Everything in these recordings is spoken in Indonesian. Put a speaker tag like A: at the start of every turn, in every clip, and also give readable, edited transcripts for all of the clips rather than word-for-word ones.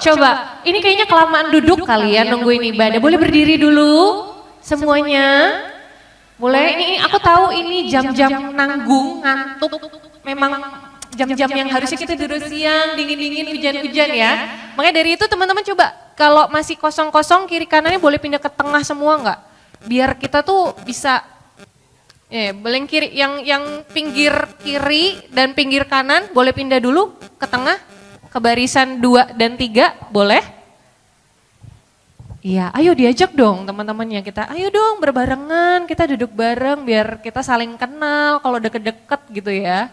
A: Coba, ini kayaknya kelamaan duduk kali ya nungguin ibadah. Boleh berdiri dulu semuanya? Boleh, ini aku tahu ini jam-jam nanggung, ngantuk. Memang jam-jam yang harusnya kita tidur siang, dingin-dingin, hujan-hujan ya. Makanya dari itu teman-teman coba, kalau masih kosong-kosong kiri kanannya boleh pindah ke tengah semua enggak? Biar kita tuh bisa, boleh kiri, yang pinggir kiri dan pinggir kanan boleh pindah dulu ke tengah, ke barisan 2 dan 3, boleh? Iya, ayo diajak dong teman-temannya kita, ayo dong berbarengan, kita duduk bareng biar kita saling kenal kalau deket-deket gitu ya.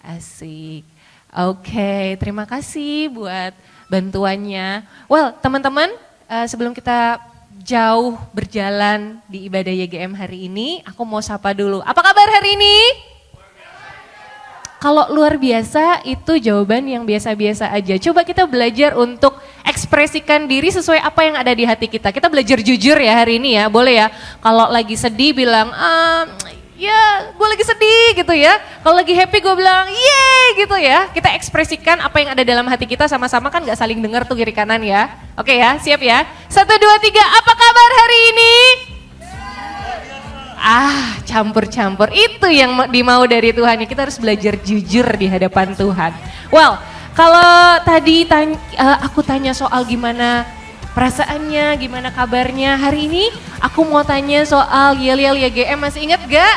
A: Asik, oke, terima kasih buat bantuannya. Well teman-teman, sebelum kita jauh berjalan di ibadah YGM hari ini, aku mau sapa dulu. Apa kabar hari ini? Kalau luar biasa itu jawaban yang biasa-biasa aja. Coba kita belajar untuk ekspresikan diri sesuai apa yang ada di hati kita. Kita belajar jujur ya hari ini ya, boleh ya. Kalau lagi sedih bilang, ya gue lagi sedih gitu ya. Kalau lagi happy gue bilang, yeay gitu ya. Kita ekspresikan apa yang ada dalam hati kita sama-sama, kan gak saling dengar tuh kiri kanan ya. Oke ya, siap ya. 1, 2, 3, apa kabar hari ini? Campur-campur, itu yang dimau dari Tuhan. Kita harus belajar jujur di hadapan Tuhan. Well, kalau tadi aku tanya soal gimana perasaannya, gimana kabarnya hari ini, aku mau tanya soal Yel-Yel YGM, masih ingat gak?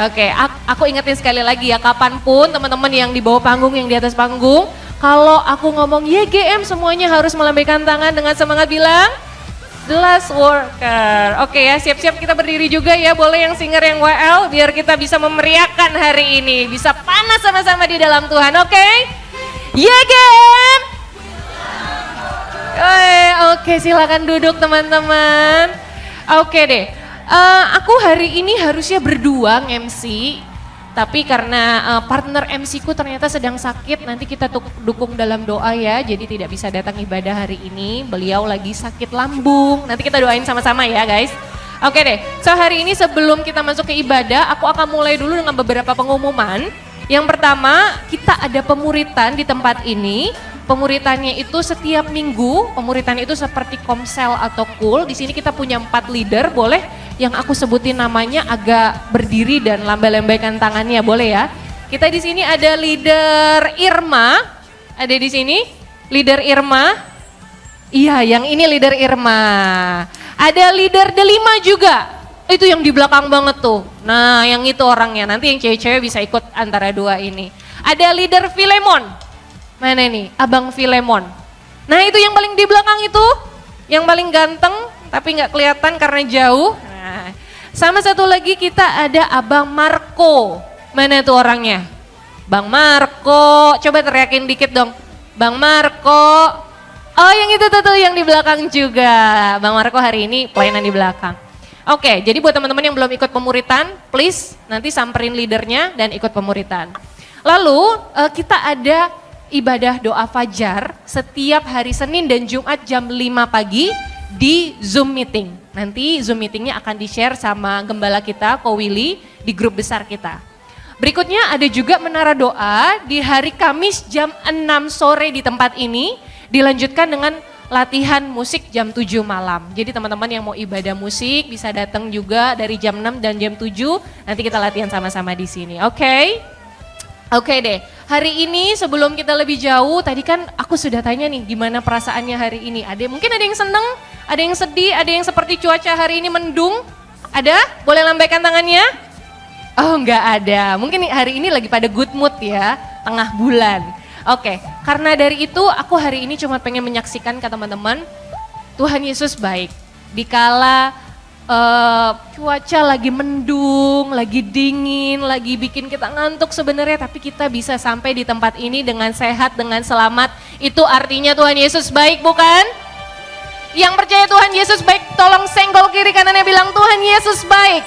A: Oke, aku ingetin sekali lagi ya, kapanpun teman-teman yang di bawah panggung, yang di atas panggung, kalau aku ngomong YGM semuanya harus melambaikan tangan dengan semangat bilang, The Last Worker. Oke ya, siap-siap kita berdiri juga ya, boleh yang singer yang WL biar kita bisa memeriahkan hari ini, bisa panas sama-sama di dalam Tuhan, oke? YGM. Oke, silakan duduk teman-teman. Oke deh, aku hari ini harusnya berdua MC, tapi karena partner MC ku ternyata sedang sakit, nanti kita dukung dalam doa ya, jadi tidak bisa datang ibadah hari ini, beliau lagi sakit lambung, nanti kita doain sama-sama ya guys. Oke deh, so hari ini sebelum kita masuk ke ibadah, aku akan mulai dulu dengan beberapa pengumuman. Yang pertama, kita ada pemuritan di tempat ini. Pemuritannya itu setiap minggu, pemuritan itu seperti komsel atau kul. Di sini kita punya 4 leader, boleh yang aku sebutin namanya agak berdiri dan lambai-lambaikan tangannya, boleh ya. Kita di sini ada leader Irma, ada di sini leader Irma. Iya, yang ini leader Irma. Ada leader Delima juga, itu yang di belakang banget tuh. Nah, yang itu orangnya, nanti yang cewek-cewek bisa ikut antara dua ini. Ada leader Filemon, mana nih, Abang Filemon. Nah itu yang paling di belakang itu, yang paling ganteng tapi nggak kelihatan karena jauh. Nah, sama satu lagi kita ada Abang Marco, mana tuh orangnya? Bang Marco, coba teriakin dikit dong, Bang Marco. Oh yang itu tuh yang di belakang juga, Bang Marco hari ini pelayanan di belakang. Oke, jadi buat teman-teman yang belum ikut pemuritan, please nanti samperin leadernya dan ikut pemuritan. Lalu kita ada ibadah doa fajar setiap hari Senin dan Jumat jam 5 pagi di Zoom meeting. Nanti Zoom meetingnya akan di-share sama gembala kita, Ko Willy, di grup besar kita. Berikutnya ada juga menara doa di hari Kamis jam 6 sore di tempat ini, dilanjutkan dengan latihan musik jam 7 malam. Jadi teman-teman yang mau ibadah musik bisa datang juga dari jam 6 dan jam 7, nanti kita latihan sama-sama di sini, oke? Oke deh, hari ini sebelum kita lebih jauh, tadi kan aku sudah tanya nih gimana perasaannya hari ini. Mungkin ada yang seneng, ada yang sedih, ada yang seperti cuaca hari ini mendung. Ada? Boleh lambaikan tangannya? Oh enggak ada, mungkin hari ini lagi pada good mood ya, tengah bulan. Oke, karena dari itu aku hari ini cuma pengen menyaksikan ke teman-teman, Tuhan Yesus baik. Dikala cuaca lagi mendung, lagi dingin, lagi bikin kita ngantuk sebenarnya, tapi kita bisa sampai di tempat ini dengan sehat, dengan selamat. Itu artinya Tuhan Yesus baik, bukan? Yang percaya Tuhan Yesus baik, tolong senggol kiri kanannya bilang Tuhan Yesus baik.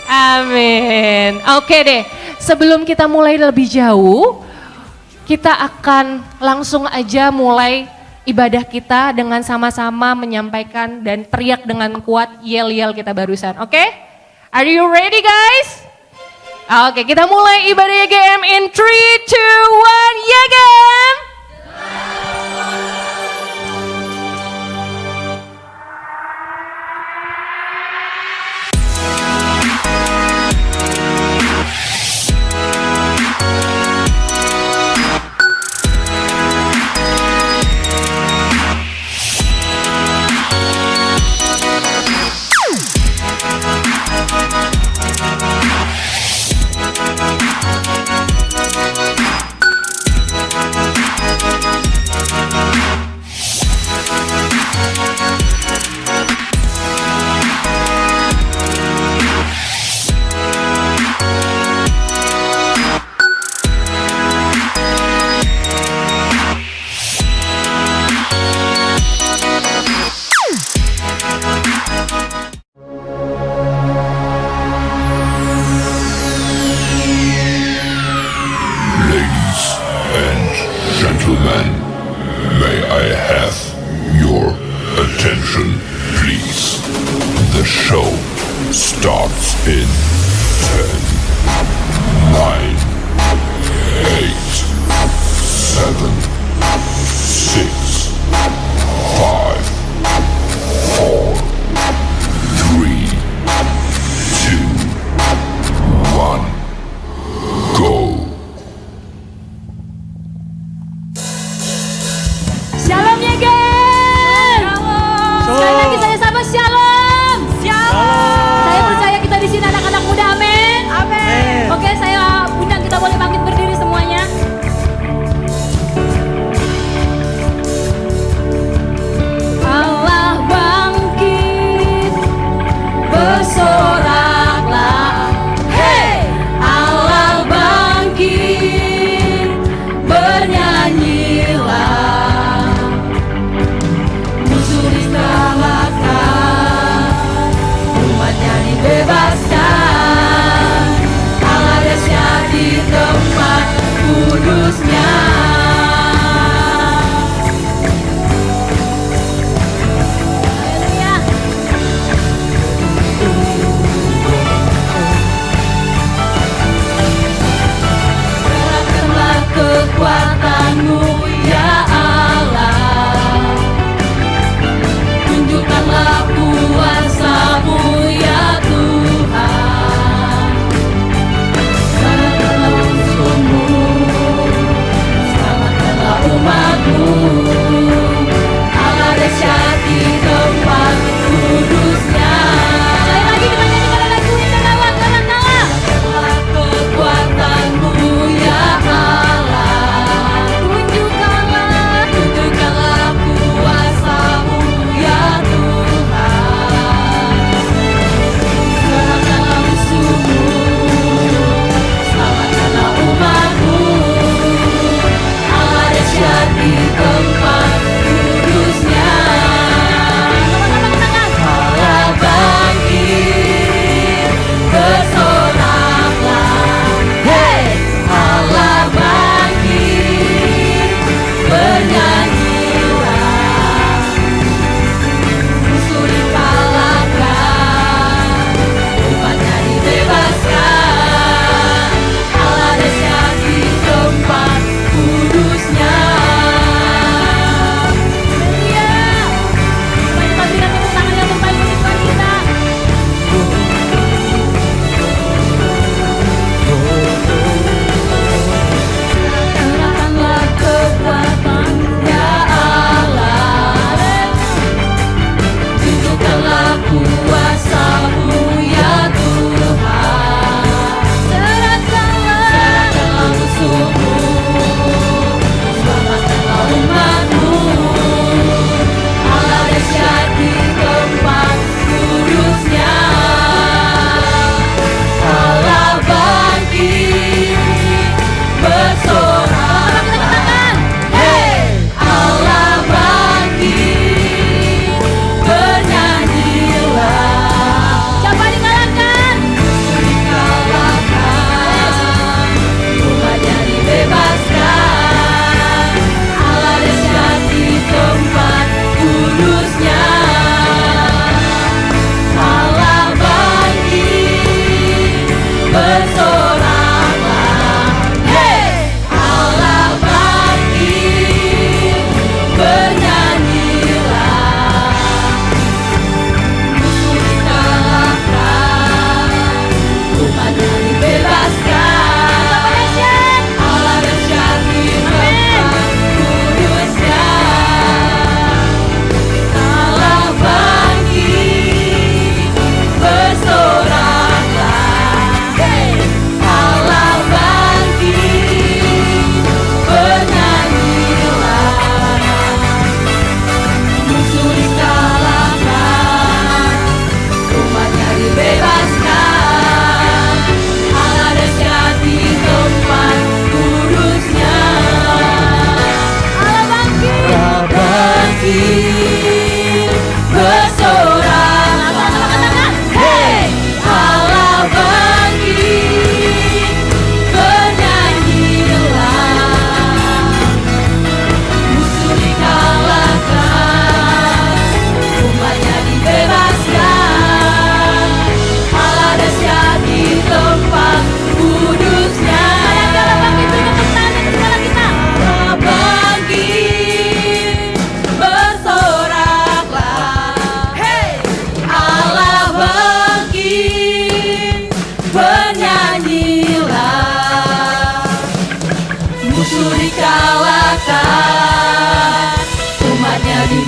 A: Amin. Oke deh, sebelum kita mulai lebih jauh, kita akan langsung aja mulai ibadah kita dengan sama-sama menyampaikan dan teriak dengan kuat yel-yel kita barusan, oke? Are you ready guys? Oke, kita mulai ibadah YGM in 3, 2, 1, YGM!
B: have your attention, please? The show starts in 10, 9, 8, 7, 6, 5, 4, 3, 2, 1, go.
C: Shalom ya geng. Sekali lagi saya sapa shalom. Saya percaya kita di sini anak-anak muda, amin. Oke, saya undang kita boleh bangkit berdiri semuanya. Allah bangkit, bersoraklah. Hey, Allah bangkit, bernyanyilah. Musuh dikalahkan,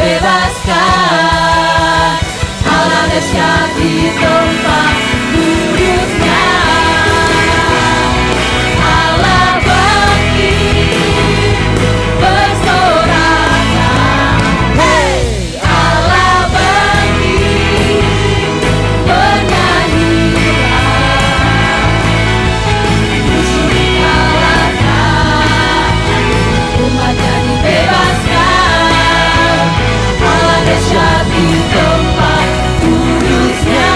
C: bebaskan. Allah dahsyat di tempat duduknya. Allah bangkit bersorak. Hey, Allah bangkit bernyanyilah. Musuh dikalahkan, umatnya dibebaskan. Allah dahsyat di tempat kudusnya.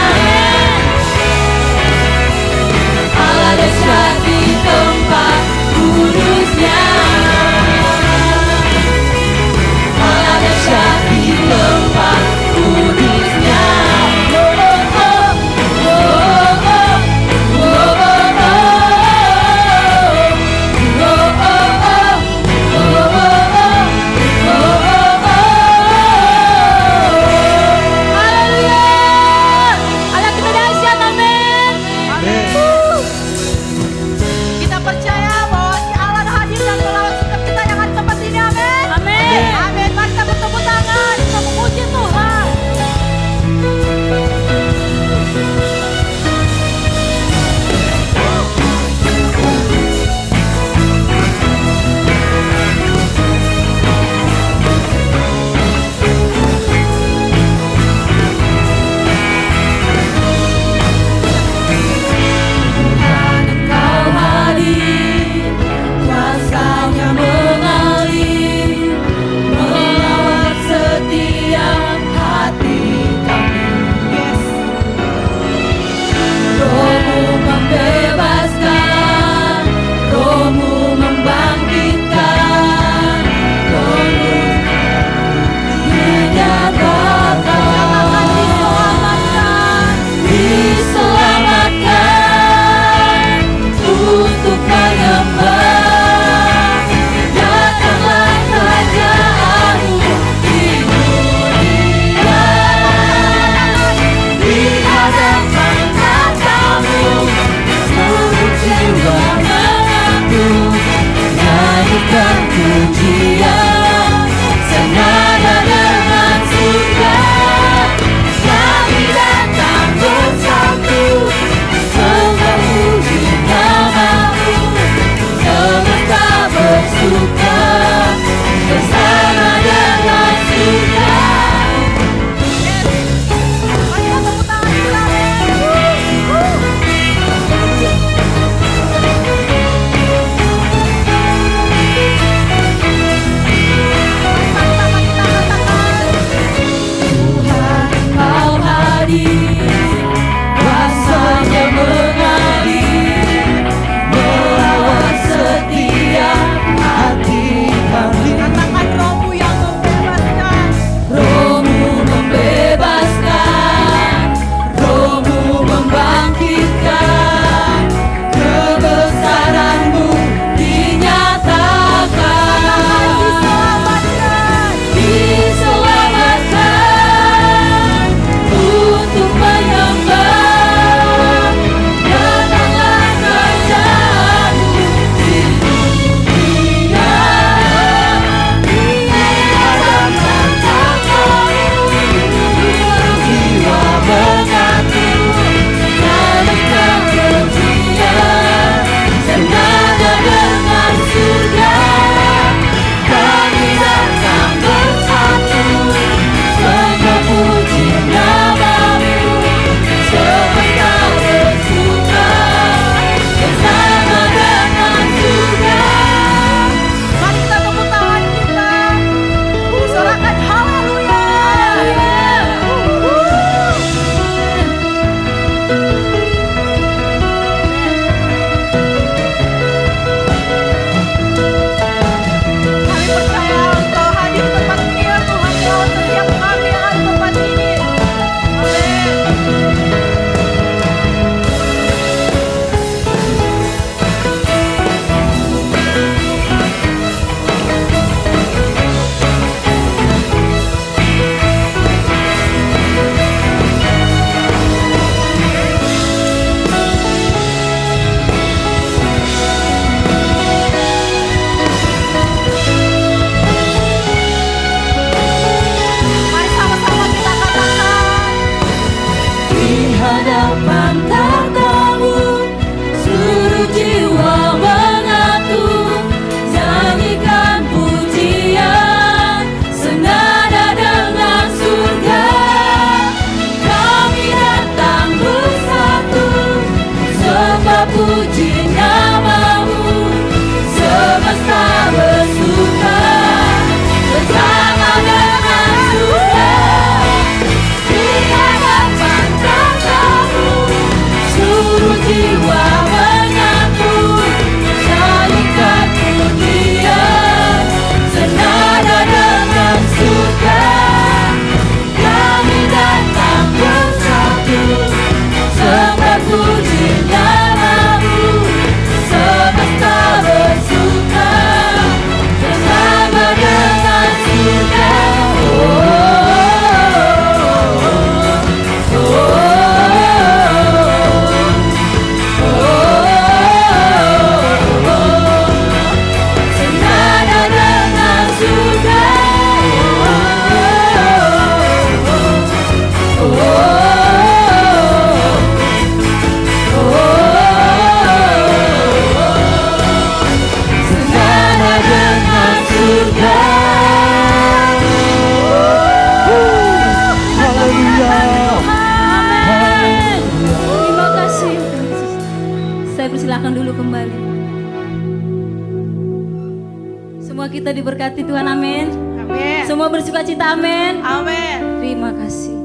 C: kita diberkati Tuhan, amin.
D: Amin.
C: Semua bersuka cita, amin.
D: Amin.
C: Terima kasih.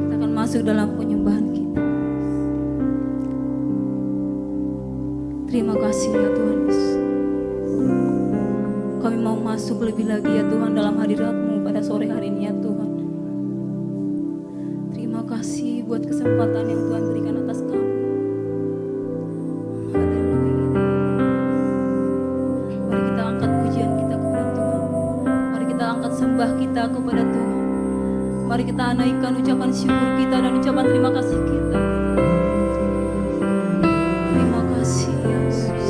C: Kita akan masuk dalam penyembahan kita. Terima kasih ya Tuhan Yesus. Kami mau masuk lebih lagi ya Tuhan dalam hadirat-Mu pada sore hari ini ya Tuhan. Terima kasih buat kesempatan yang Tuhan berikan atas kami. Haleluya. Mari kita angkat pujian kita kepada Tuhan. Mari kita angkat sembah kita kepada Tuhan. Mari kita naikkan ucapan syukur kita dan ucapan terima kasih kita. Terima kasih Yesus.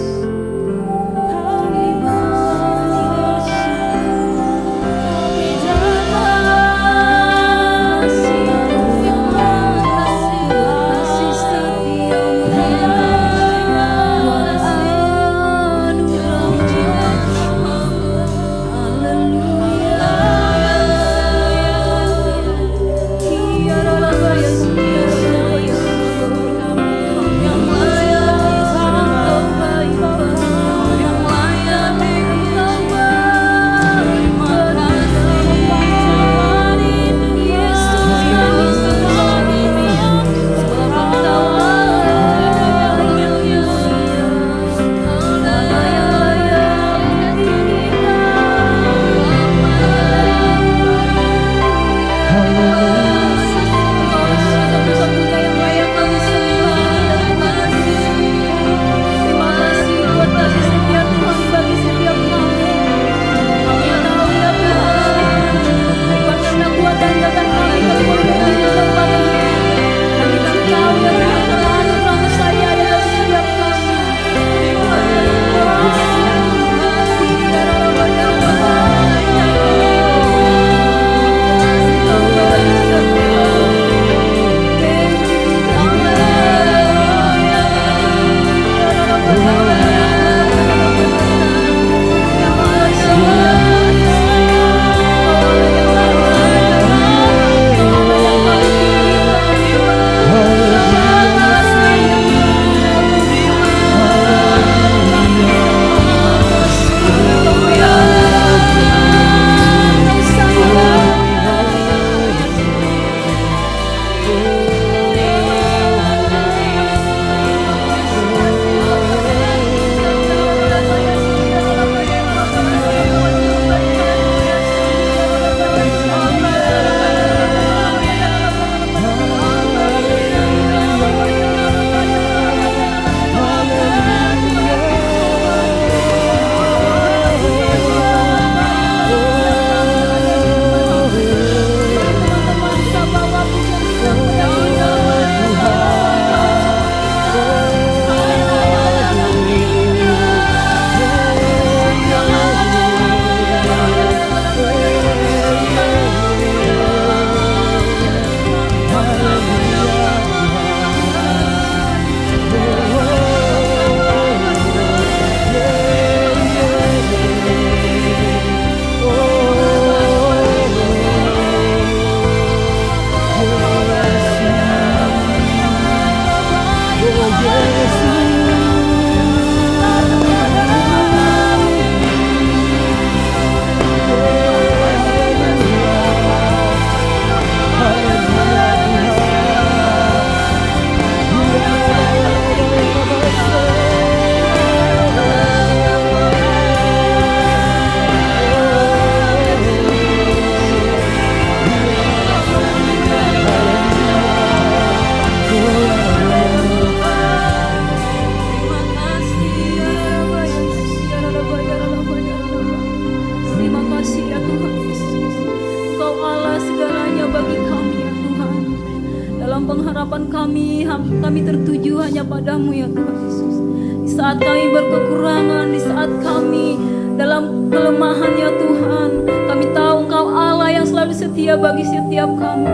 C: Kami tertuju hanya padamu ya Tuhan Yesus. Di saat kami berkekurangan, di saat kami dalam kelemahan ya Tuhan, kami tahu Engkau Allah yang selalu setia bagi setiap kami.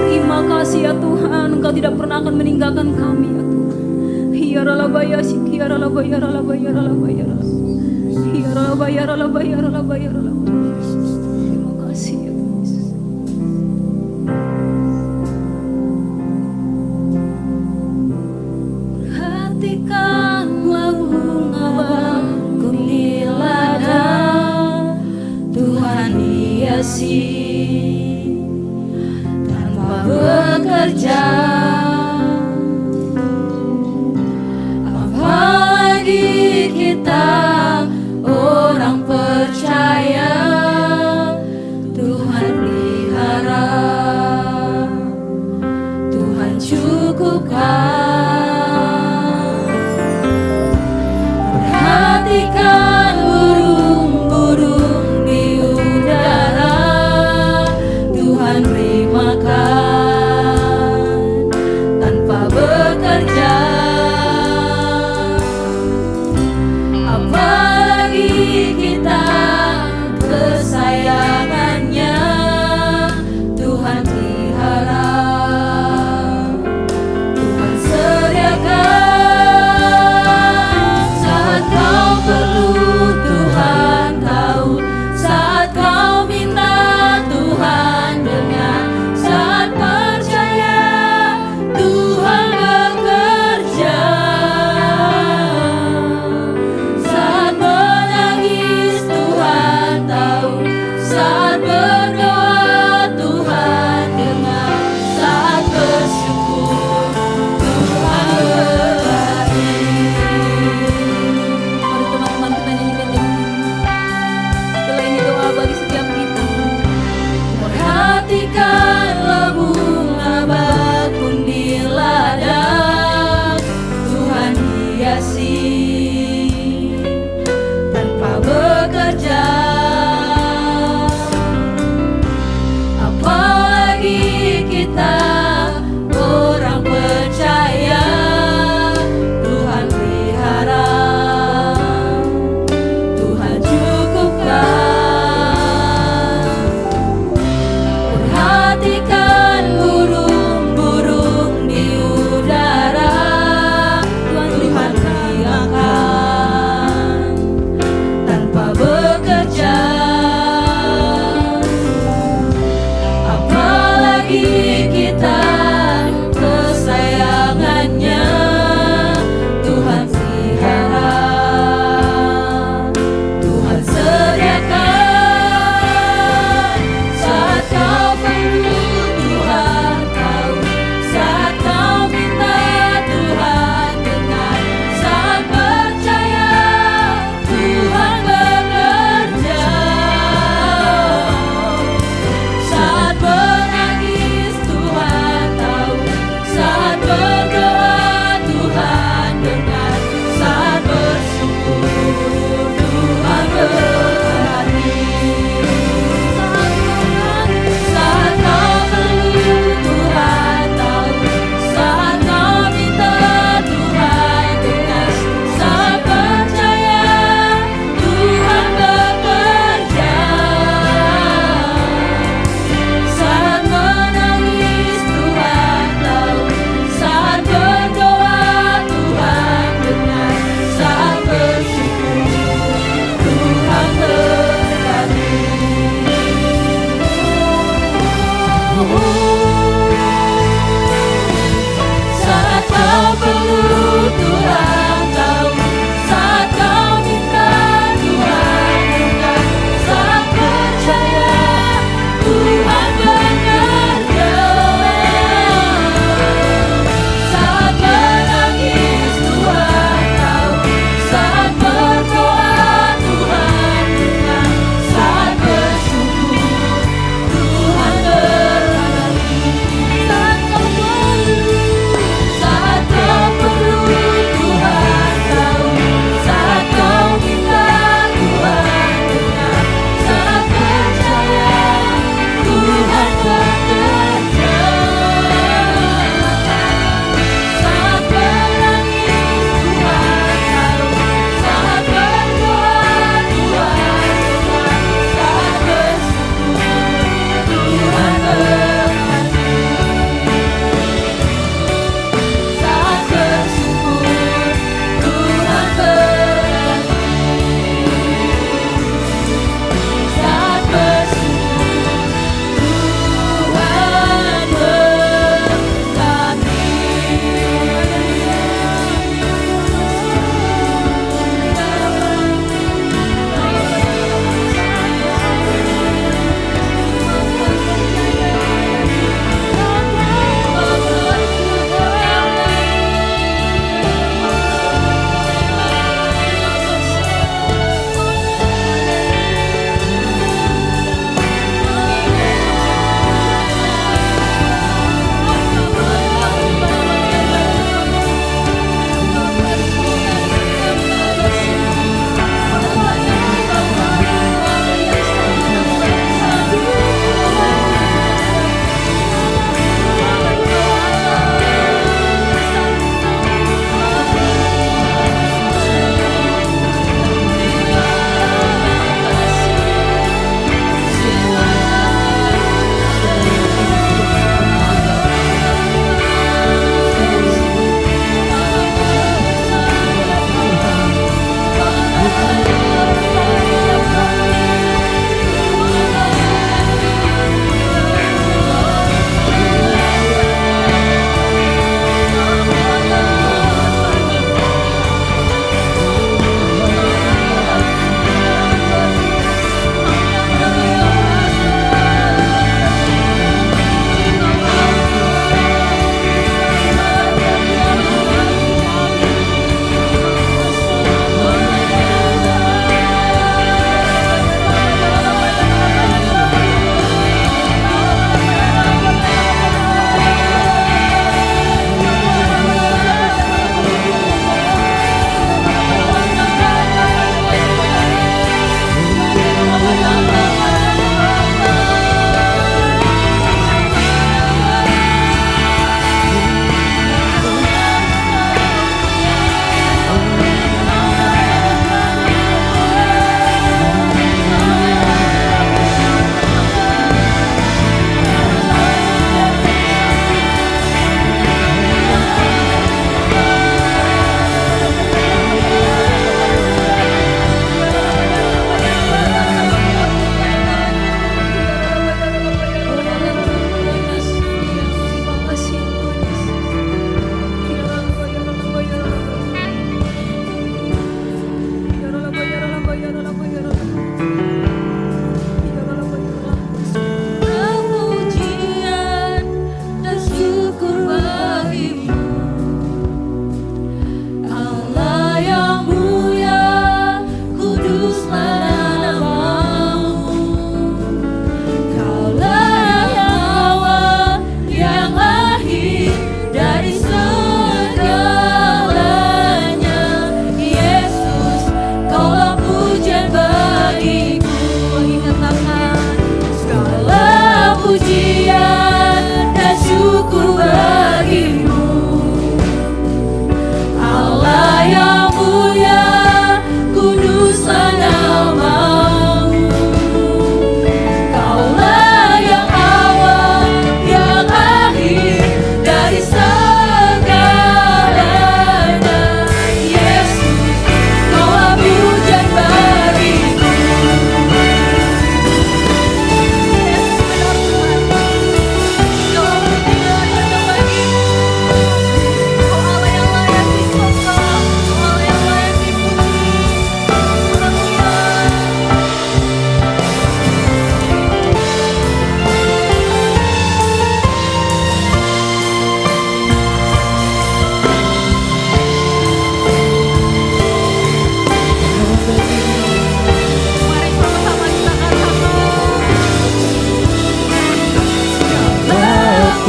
C: Terima kasih ya Tuhan, Engkau tidak pernah akan meninggalkan kami ya Tuhan. Hiaralabaya sikiaralabaya ralabaya ralabaya ralabaya. Hiaralabaya ralabaya ralabaya ralabaya. Terima kasih ya Tuhan Yesus. Perhatikanlah bunga bakung di ladang, memberi makan tanpa bekerja. Apalagi kita kesayangannya, Tuhan pelihara, Tuhan sediakan. Saat kau perlu Tuhan tahu, saat kau minta Tuhan dengar, saat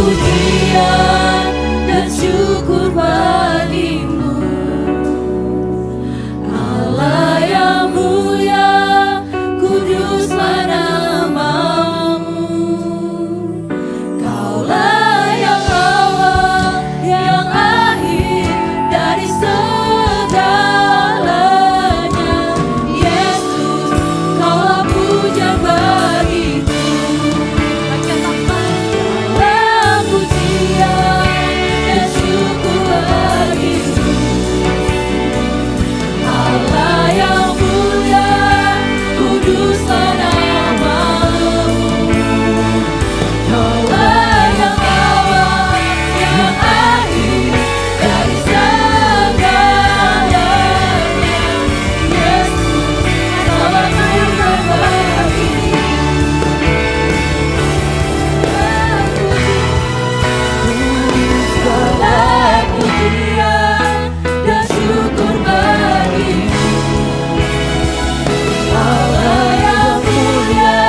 C: pujian dan syukur bagimu, Allah yang mulia, kuduslah namamu. Kaulah yang awal, yang akhir dari segalanya. Yesus, kaulah pujian bagiku. Kaulah pujian dan syukur bagimu, Allah yang mulia, kuduslah namamu. Kaulah yang awal, yang akhir dari segalanya. Yesus, kaulah pujian bagiku. Kaulah pujian dan syukur bagimu, Allah yang mulia,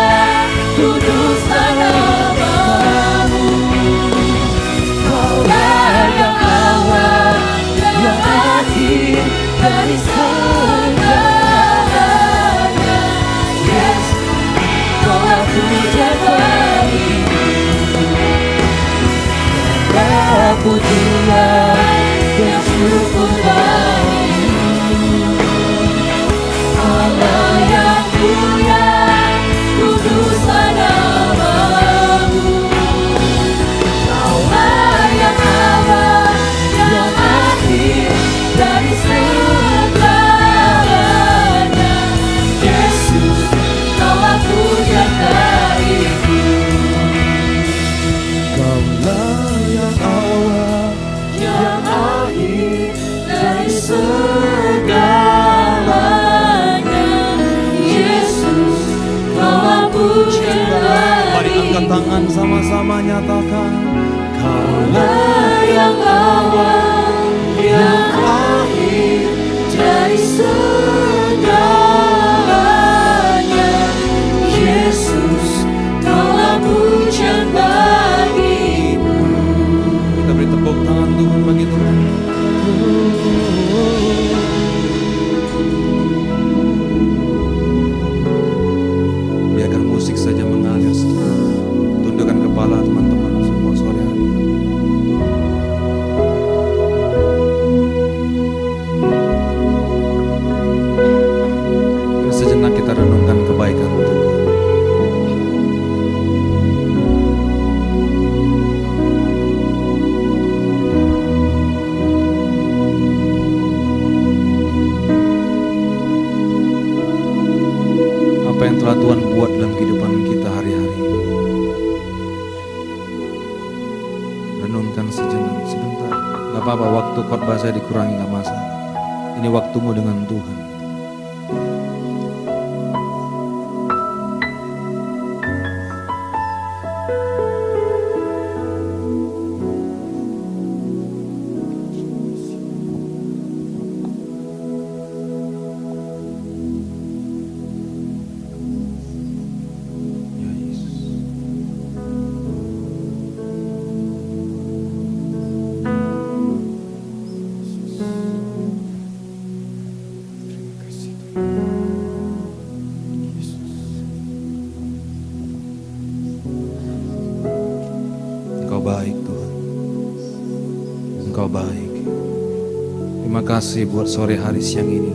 C: kuduslah namamu. Kaulah yang awal, yang akhir dari segalanya. Yesus, kaulah pujian bagimu. Kaulah pujian dan syukur bagimu, Allah yang mulia, kuduslah namamu. Kaulah yang awal, yang akhir dari segalanya. Yesus, kaulah pujian bagiku.
D: Kaulah yang awal,
C: Yang akhir dari segalanya. Yesus, kaulah pujian
D: mari angkat
C: bagiku.
D: tangan sama-sama nyatakan.
C: Kaulah yang awal, yang akhir dari segalanya. Yesus, kaulah pujian bagimu.
D: Kita beri tepuk tangan Tuhan bagi Tuhan. Biarkan musik saja mengalir. Tundukkan kepala teman-teman semua sore hari. Dan sejenak kita renungkan kebaikan Tuhan. Apa yang telah Tuhan buat dalam kehidupan kita hari-hari. Renungkan sebentar. Gak apa-apa, waktu khotbah saya dikurangi, gak masalah. Ini waktumu dengan Tuhan. Ya Yesus. Terima kasih Tuhan. Yesus. Engkau baik Tuhan. Engkau baik. Terima kasih buat sore hari siang ini.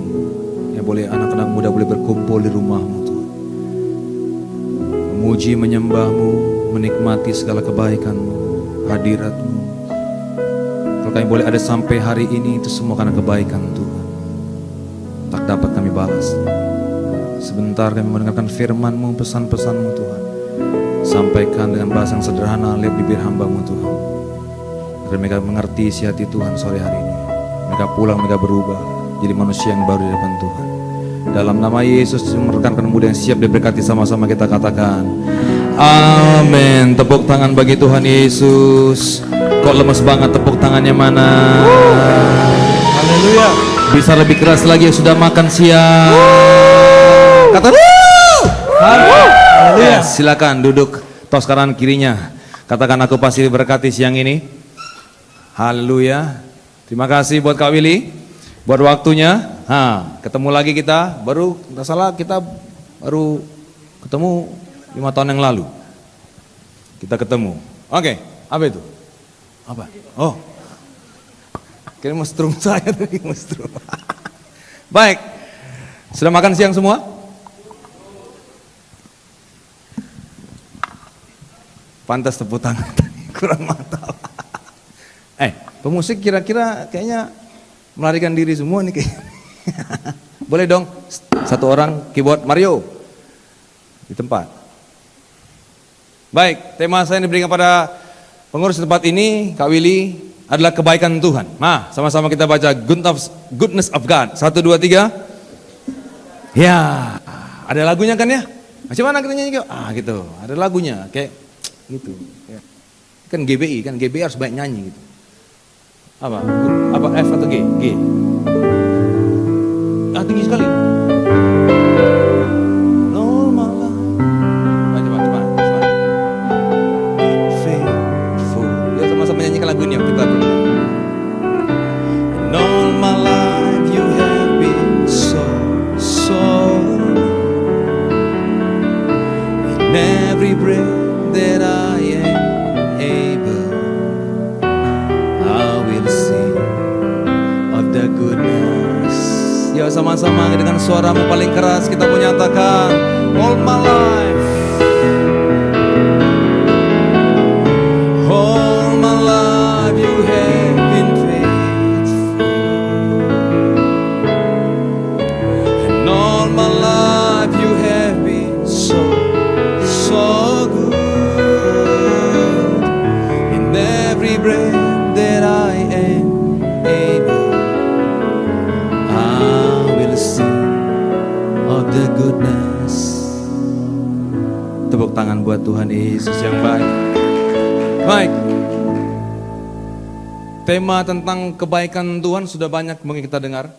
D: Yang boleh anak-anak muda boleh berkumpul di rumahmu Tuhan. Memuji, menyembahmu, menikmati segala kebaikanmu, hadiratmu. Kalau kami boleh ada sampai hari ini, itu semua karena kebaikan Tuhan. Tak dapat kami balas. Sebentar kami mendengarkan firman-Mu, pesan-pesan-Mu Tuhan. Sampaikan dengan bahasa yang sederhana lewat bibir hamba-Mu Tuhan. Agar mereka mengerti isi hati Tuhan sore hari ini. Mereka pulang, mereka berubah jadi manusia yang baru di depan Tuhan. Dalam nama Yesus, rekan-rekan muda yang siap diberkati, sama-sama kita katakan amin. Tepuk tangan bagi Tuhan Yesus. Kok lemes banget, tepuk tangannya mana? Haleluya. Bisa lebih keras lagi yang sudah makan siang. Kata Haleluya. Silakan duduk tos kanan kirinya. Katakan aku pasti diberkati siang ini. Haleluya. Terima kasih buat Kak Willy, buat waktunya. Ketemu lagi kita, baru tidak salah kita baru ketemu 5 tahun yang lalu. Kita ketemu. Oke, apa itu? Apa? Oh, kira mustrum saya tadi, mustrum. Baik, sudah makan siang semua? Pantas tepuk tangan tadi, kurang mantap. Pemusik kira-kira kayaknya melarikan diri semua nih kayaknya. Boleh dong, satu orang keyboard Mario di tempat. Baik, tema saya yang diberikan pada pengurus tempat ini, Kak Willy, adalah kebaikan Tuhan. Nah, sama-sama kita baca Goodness of God. 1, 2, 3. Ya, ada lagunya kan ya? Macam mana kita nyanyi? Gitu, ada lagunya, kayak gitu. Kan GBI, harus banyak nyanyi gitu. Apa F atau G? G. Tinggi sekali. Normal. Coba. Faithful. Ya sama-sama nyanyikan lagu ini kita berdua. In all my life you have been so in every breath that I am able I will sing of the goodness. Ya sama-sama dengan suaramu paling keras kita menyatakan all my life. All my life you have been faithful. And all my life you have been so good. In every breath that I am able of the goodness. Tepuk tangan buat Tuhan Yesus yang baik. Baik. Tema tentang kebaikan Tuhan sudah banyak mungkin kita dengar.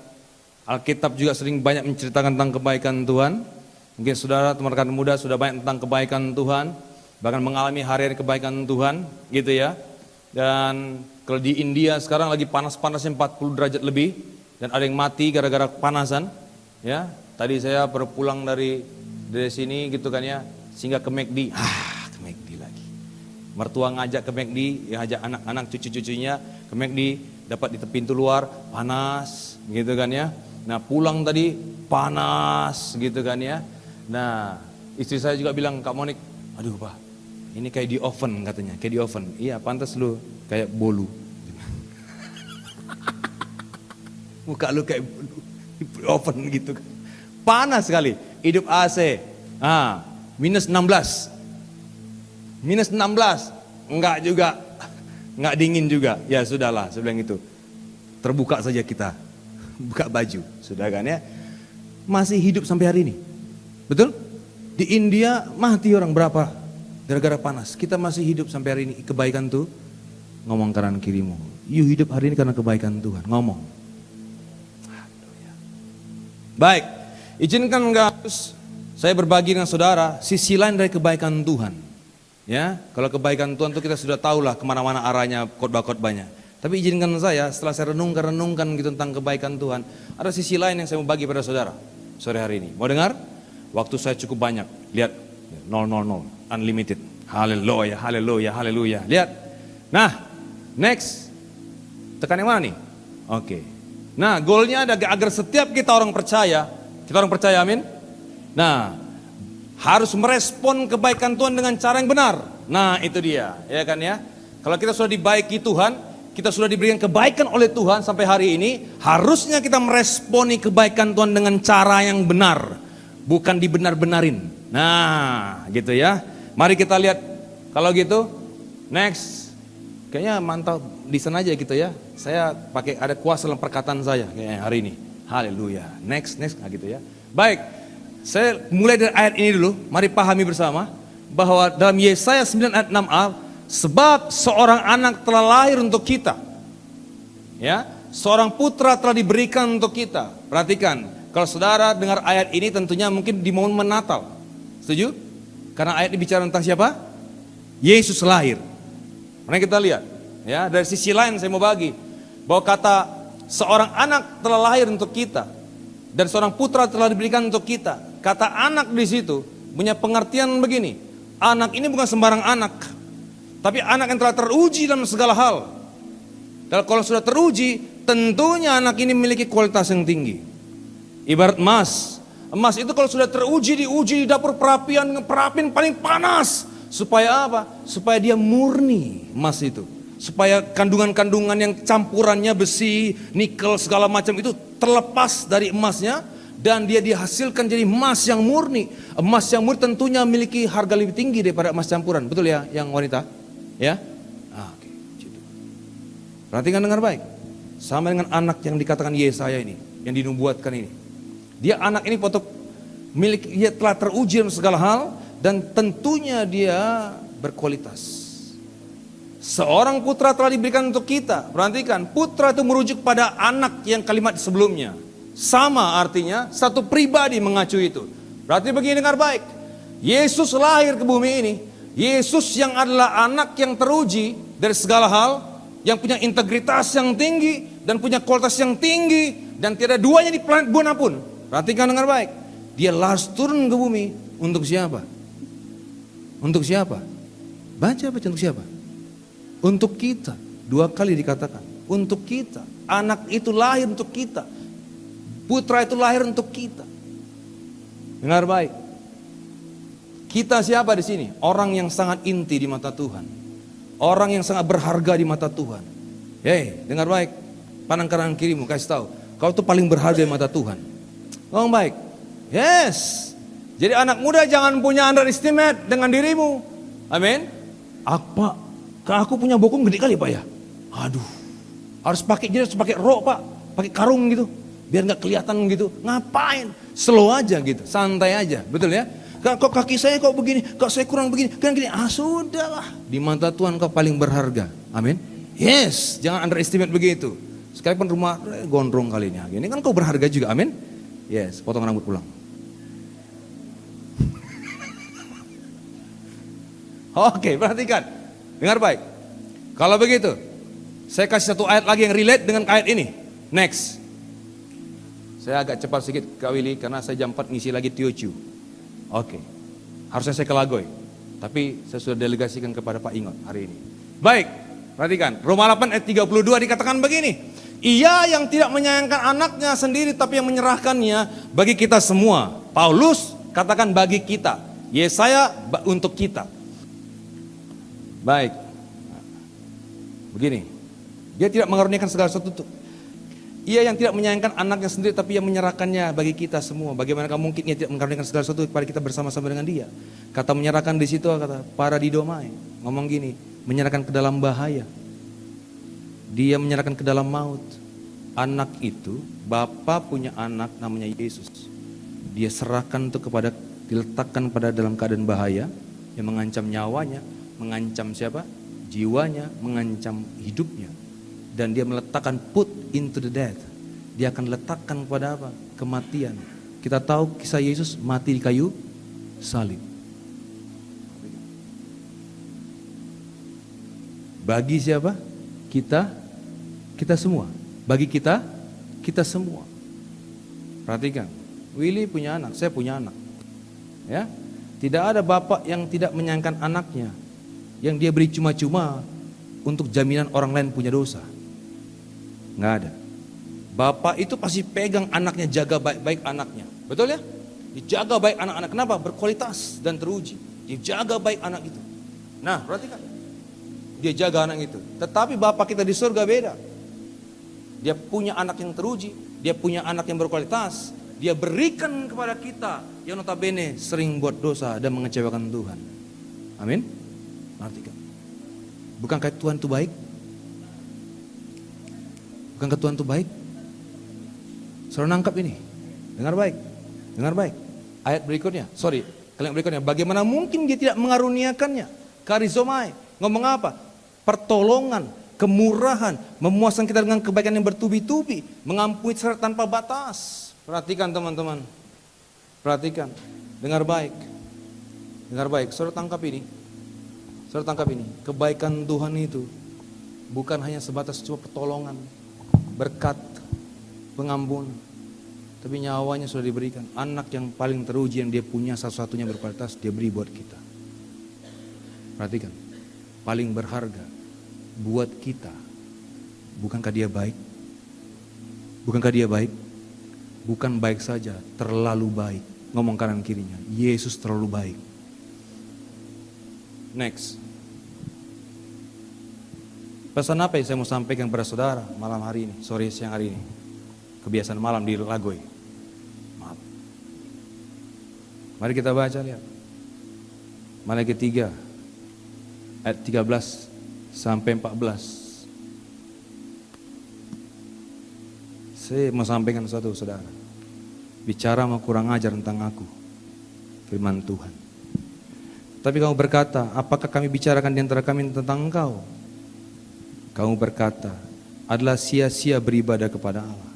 D: Alkitab juga sering banyak menceritakan tentang kebaikan Tuhan. Mungkin saudara teman-teman muda sudah banyak tentang kebaikan Tuhan, bahkan mengalami hari-hari kebaikan Tuhan, gitu ya. Dan kalau di India sekarang lagi panas-panasnya 40 derajat lebih, dan ada yang mati gara-gara kepanasan. Ya, tadi saya baru pulang dari sini gitu kan ya, sehingga ke McD. Ke McD lagi. Mertua ngajak ke McD, ya ajak anak-anak cucu-cucunya ke McD, dapat di pintu luar panas gitu kan ya. Nah, pulang tadi panas gitu kan ya. Nah, istri saya juga bilang, Kak Monik, aduh Pak, ini kayak di oven katanya, kayak di oven. Iya, pantas lu kayak bolu. Muka lu kayak bolu. Oven gitu kan. Panas sekali. Hidup AC. Minus 16. Minus 16. Enggak juga. Enggak dingin juga. Ya sudahlah, saya bilang itu. Terbuka saja kita. Buka baju. Sudah kan ya. Masih hidup sampai hari ini. Betul? Di India mati orang berapa? Gara-gara panas. Kita masih hidup sampai hari ini. Kebaikan tuh ngomong kanan kirimu. You hidup hari ini karena kebaikan Tuhan. Ngomong. Baik, izinkan guys, saya berbagi dengan saudara sisi lain dari kebaikan Tuhan. Ya, kalau kebaikan Tuhan itu kita sudah tahu lah kemana-mana arahnya, khotbah-khotbahnya. Tapi izinkan saya setelah saya renungkan gitu tentang kebaikan Tuhan, ada sisi lain yang saya mau bagi pada saudara sore hari ini. Mau dengar? Waktu saya cukup banyak. Lihat, 000, unlimited. Haleluya, haleluya, haleluya. Lihat. Nah, next. Tekan yang mana nih? Oke. Nah, goalnya ada agar setiap kita orang percaya, amin. Nah, harus merespon kebaikan Tuhan dengan cara yang benar. Nah, itu dia, ya kan ya. Kalau kita sudah dibaiki Tuhan, kita sudah diberikan kebaikan oleh Tuhan sampai hari ini, harusnya kita meresponi kebaikan Tuhan dengan cara yang benar, bukan dibenar-benarin. Nah, gitu ya. Mari kita lihat, kalau gitu, next. Kayaknya mantap di sana aja gitu ya. Saya pakai ada kuasa dalam perkataan saya kayaknya hari ini. Haleluya. Next gitu ya. Baik. Saya mulai dari ayat ini dulu. Mari pahami bersama bahwa dalam Yesaya 9 ayat 6a, sebab seorang anak telah lahir untuk kita. Ya, seorang putra telah diberikan untuk kita. Perhatikan, kalau saudara dengar ayat ini tentunya mungkin di momen Natal. Setuju? Karena ayat ini bicara tentang siapa? Yesus lahir. Mari kita lihat. Ya, dari sisi lain saya mau bagi bahwa kata seorang anak telah lahir untuk kita dan seorang putra telah diberikan untuk kita. Kata anak di situ punya pengertian begini. Anak ini bukan sembarang anak, tapi anak yang telah teruji dalam segala hal. Dan kalau sudah teruji, tentunya anak ini memiliki kualitas yang tinggi. Ibarat emas. Emas itu kalau sudah diuji di dapur perapian paling panas. Supaya apa? Supaya dia murni emas itu. Supaya kandungan-kandungan yang campurannya besi, nikel, segala macam itu terlepas dari emasnya. Dan dia dihasilkan jadi emas yang murni. Emas yang murni tentunya memiliki harga lebih tinggi daripada emas campuran. Betul ya yang wanita? Ya? Oke. Gitu. Perhatikan dengar baik. Sama dengan anak yang dikatakan Yesaya ini. Yang dinubuatkan ini. Dia anak ini dia telah teruji dalam segala hal. Dan tentunya dia berkualitas. Seorang putra telah diberikan untuk kita. Perhatikan, putra itu merujuk pada anak yang kalimat sebelumnya. Sama artinya, satu pribadi mengacu itu. Berarti begini dengar baik. Yesus lahir ke bumi ini. Yesus yang adalah anak yang teruji dari segala hal. Yang punya integritas yang tinggi. Dan punya kualitas yang tinggi. Dan tidak duanya di planet Buana pun. Perhatikan dengar baik. Dia lahir turun ke bumi. Untuk siapa? Untuk siapa? Baca untuk siapa? Untuk kita. 2 kali dikatakan. Untuk kita. Anak itu lahir untuk kita. Putra itu lahir untuk kita. Dengar baik. Kita siapa di sini? Orang yang sangat inti di mata Tuhan. Orang yang sangat berharga di mata Tuhan. Hei, dengar baik. Pandang kanan kirimu, kasih tahu. Kau tuh paling berharga di mata Tuhan. Ngomong baik. Yes. Jadi anak muda jangan punya underestimate dengan dirimu. Amin. Apa? Aku punya bokong gede kali Pak ya. Aduh. Harus pakai rok Pak. Pakai karung gitu. Biar nggak kelihatan gitu. Ngapain? Slow aja gitu. Santai aja. Betul ya? Kok kaki saya kok begini. Kok saya kurang begini. Kan gini. Sudahlah. Di mata Tuhan kau paling berharga. Amin. Yes. Jangan underestimate begitu. Sekalipun rumah gondrong kali ini. Ini kan kau berharga juga. Amin. Yes. Potong rambut pulang. Oke, perhatikan. Dengar baik. Kalau begitu, saya kasih satu ayat lagi yang relate dengan ayat ini. Next. Saya agak cepat sedikit Kak Willy karena saya jam 4 ngisi lagi Tiocu. Oke. Harusnya saya ke Lagoy. Tapi saya sudah delegasikan kepada Pak Ingot hari ini. Baik, perhatikan. Roma 8 ayat 32 dikatakan begini. Ia yang tidak menyayangkan anaknya sendiri tapi yang menyerahkannya bagi kita semua. Paulus katakan bagi kita. Yesaya untuk kita. Baik. Begini. Dia tidak mengaruniakan segala sesuatu. Ia yang tidak menyayangkan anaknya sendiri tapi yang menyerahkannya bagi kita semua. Bagaimana mungkin ia tidak mengaruniakan segala sesuatu kepada kita bersama-sama dengan dia. Kata menyerahkan di situ kata paradidomai. Ngomong gini, menyerahkan ke dalam bahaya. Dia menyerahkan ke dalam maut. Anak itu, Bapa punya anak namanya Yesus. Dia serahkan itu diletakkan pada dalam keadaan bahaya yang mengancam nyawanya, mengancam siapa? Jiwanya, mengancam hidupnya. Dan dia meletakkan put into the death. Dia akan letakkan kepada apa? Kematian. Kita tahu kisah Yesus mati di kayu salib. Bagi siapa? Kita semua. Bagi kita semua. Perhatikan. Willy punya anak, saya punya anak. Ya. Tidak ada bapak yang tidak menyayangkan anaknya. Yang dia beri cuma-cuma untuk jaminan orang lain punya dosa. Nggak ada. Bapak itu pasti pegang anaknya, jaga baik-baik anaknya. Betul ya? Dijaga baik anak-anak. Kenapa? Berkualitas dan teruji. Dijaga baik anak itu. Nah, perhatikan. Dia jaga anak itu. Tetapi Bapak kita di surga beda. Dia punya anak yang teruji. Dia punya anak yang berkualitas. Dia berikan kepada kita yang notabene sering buat dosa dan mengecewakan Tuhan. Amin. Perhatikan. Bukankah Tuhan itu baik? Bukankah Tuhan itu baik? Saudara nangkap ini. Dengar baik. Dengar baik. Ayat berikutnya. Kalimat berikutnya. Bagaimana mungkin dia tidak mengaruniakannya? Karizomai. Ngomong apa? Pertolongan, kemurahan, memuaskan kita dengan kebaikan yang bertubi-tubi, mengampuni secara tanpa batas. Perhatikan teman-teman. Perhatikan. Dengar baik. Dengar baik. Saudara tangkap ini. Saudara tangkap ini, kebaikan Tuhan itu bukan hanya sebatas cuma pertolongan, berkat, pengampunan, tapi nyawanya sudah diberikan. Anak yang paling teruji yang dia punya satu-satunya berkualitas, dia beri buat kita. Perhatikan, paling berharga buat kita. Bukankah dia baik? Bukankah dia baik? Bukan baik saja, terlalu baik. Ngomong kanan kirinya, Yesus terlalu baik. Next. Pesan apa yang saya mau sampaikan kepada saudara malam hari ini, sore siang hari ini? Kebiasaan malam di Lagoy. Maaf. Mari kita baca, lihat. Malaikat 3 ayat 13 sampai 14. Saya mau sampaikan satu, saudara. Bicara mau kurang ajar tentang aku, firman Tuhan. Tapi kamu berkata, apakah kami bicarakan di antara kami tentang engkau? Kamu berkata, adalah sia-sia beribadah kepada Allah.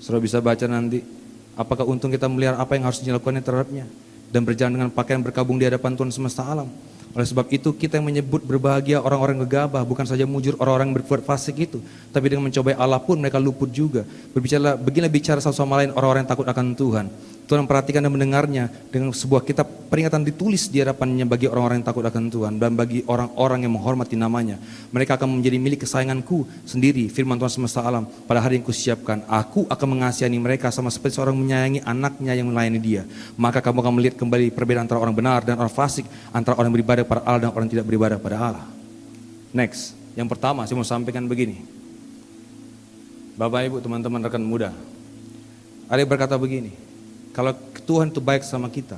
D: Saudara bisa baca nanti, apakah untung kita melihat apa yang harus dilakukan terhadapnya dan berjalan dengan pakaian berkabung di hadapan Tuhan semesta alam. Oleh sebab itu kita yang menyebut berbahagia orang-orang gegabah, bukan saja mujur orang-orang yang berbuat fasik itu, tapi dengan mencobai Allah pun mereka luput juga. Beginilah bicara satu sama lain orang-orang yang takut akan Tuhan. Tuhan perhatikan dan mendengarnya dengan sebuah kitab peringatan ditulis di hadapannya bagi orang-orang yang takut akan Tuhan dan bagi orang-orang yang menghormati namanya. Mereka akan menjadi milik kesayanganku sendiri, firman Tuhan semesta alam. Pada hari yang kusiapkan, aku akan mengasihani mereka sama seperti seorang menyayangi anaknya yang melayani dia. Maka kamu akan melihat kembali perbedaan antara orang benar dan orang fasik, antara orang yang beribadah pada Allah dan orang yang tidak beribadah pada Allah. Next, yang pertama saya mau sampaikan begini. Bapak Ibu, teman-teman rekan muda, ada yang berkata begini, kalau Tuhan itu baik sama kita,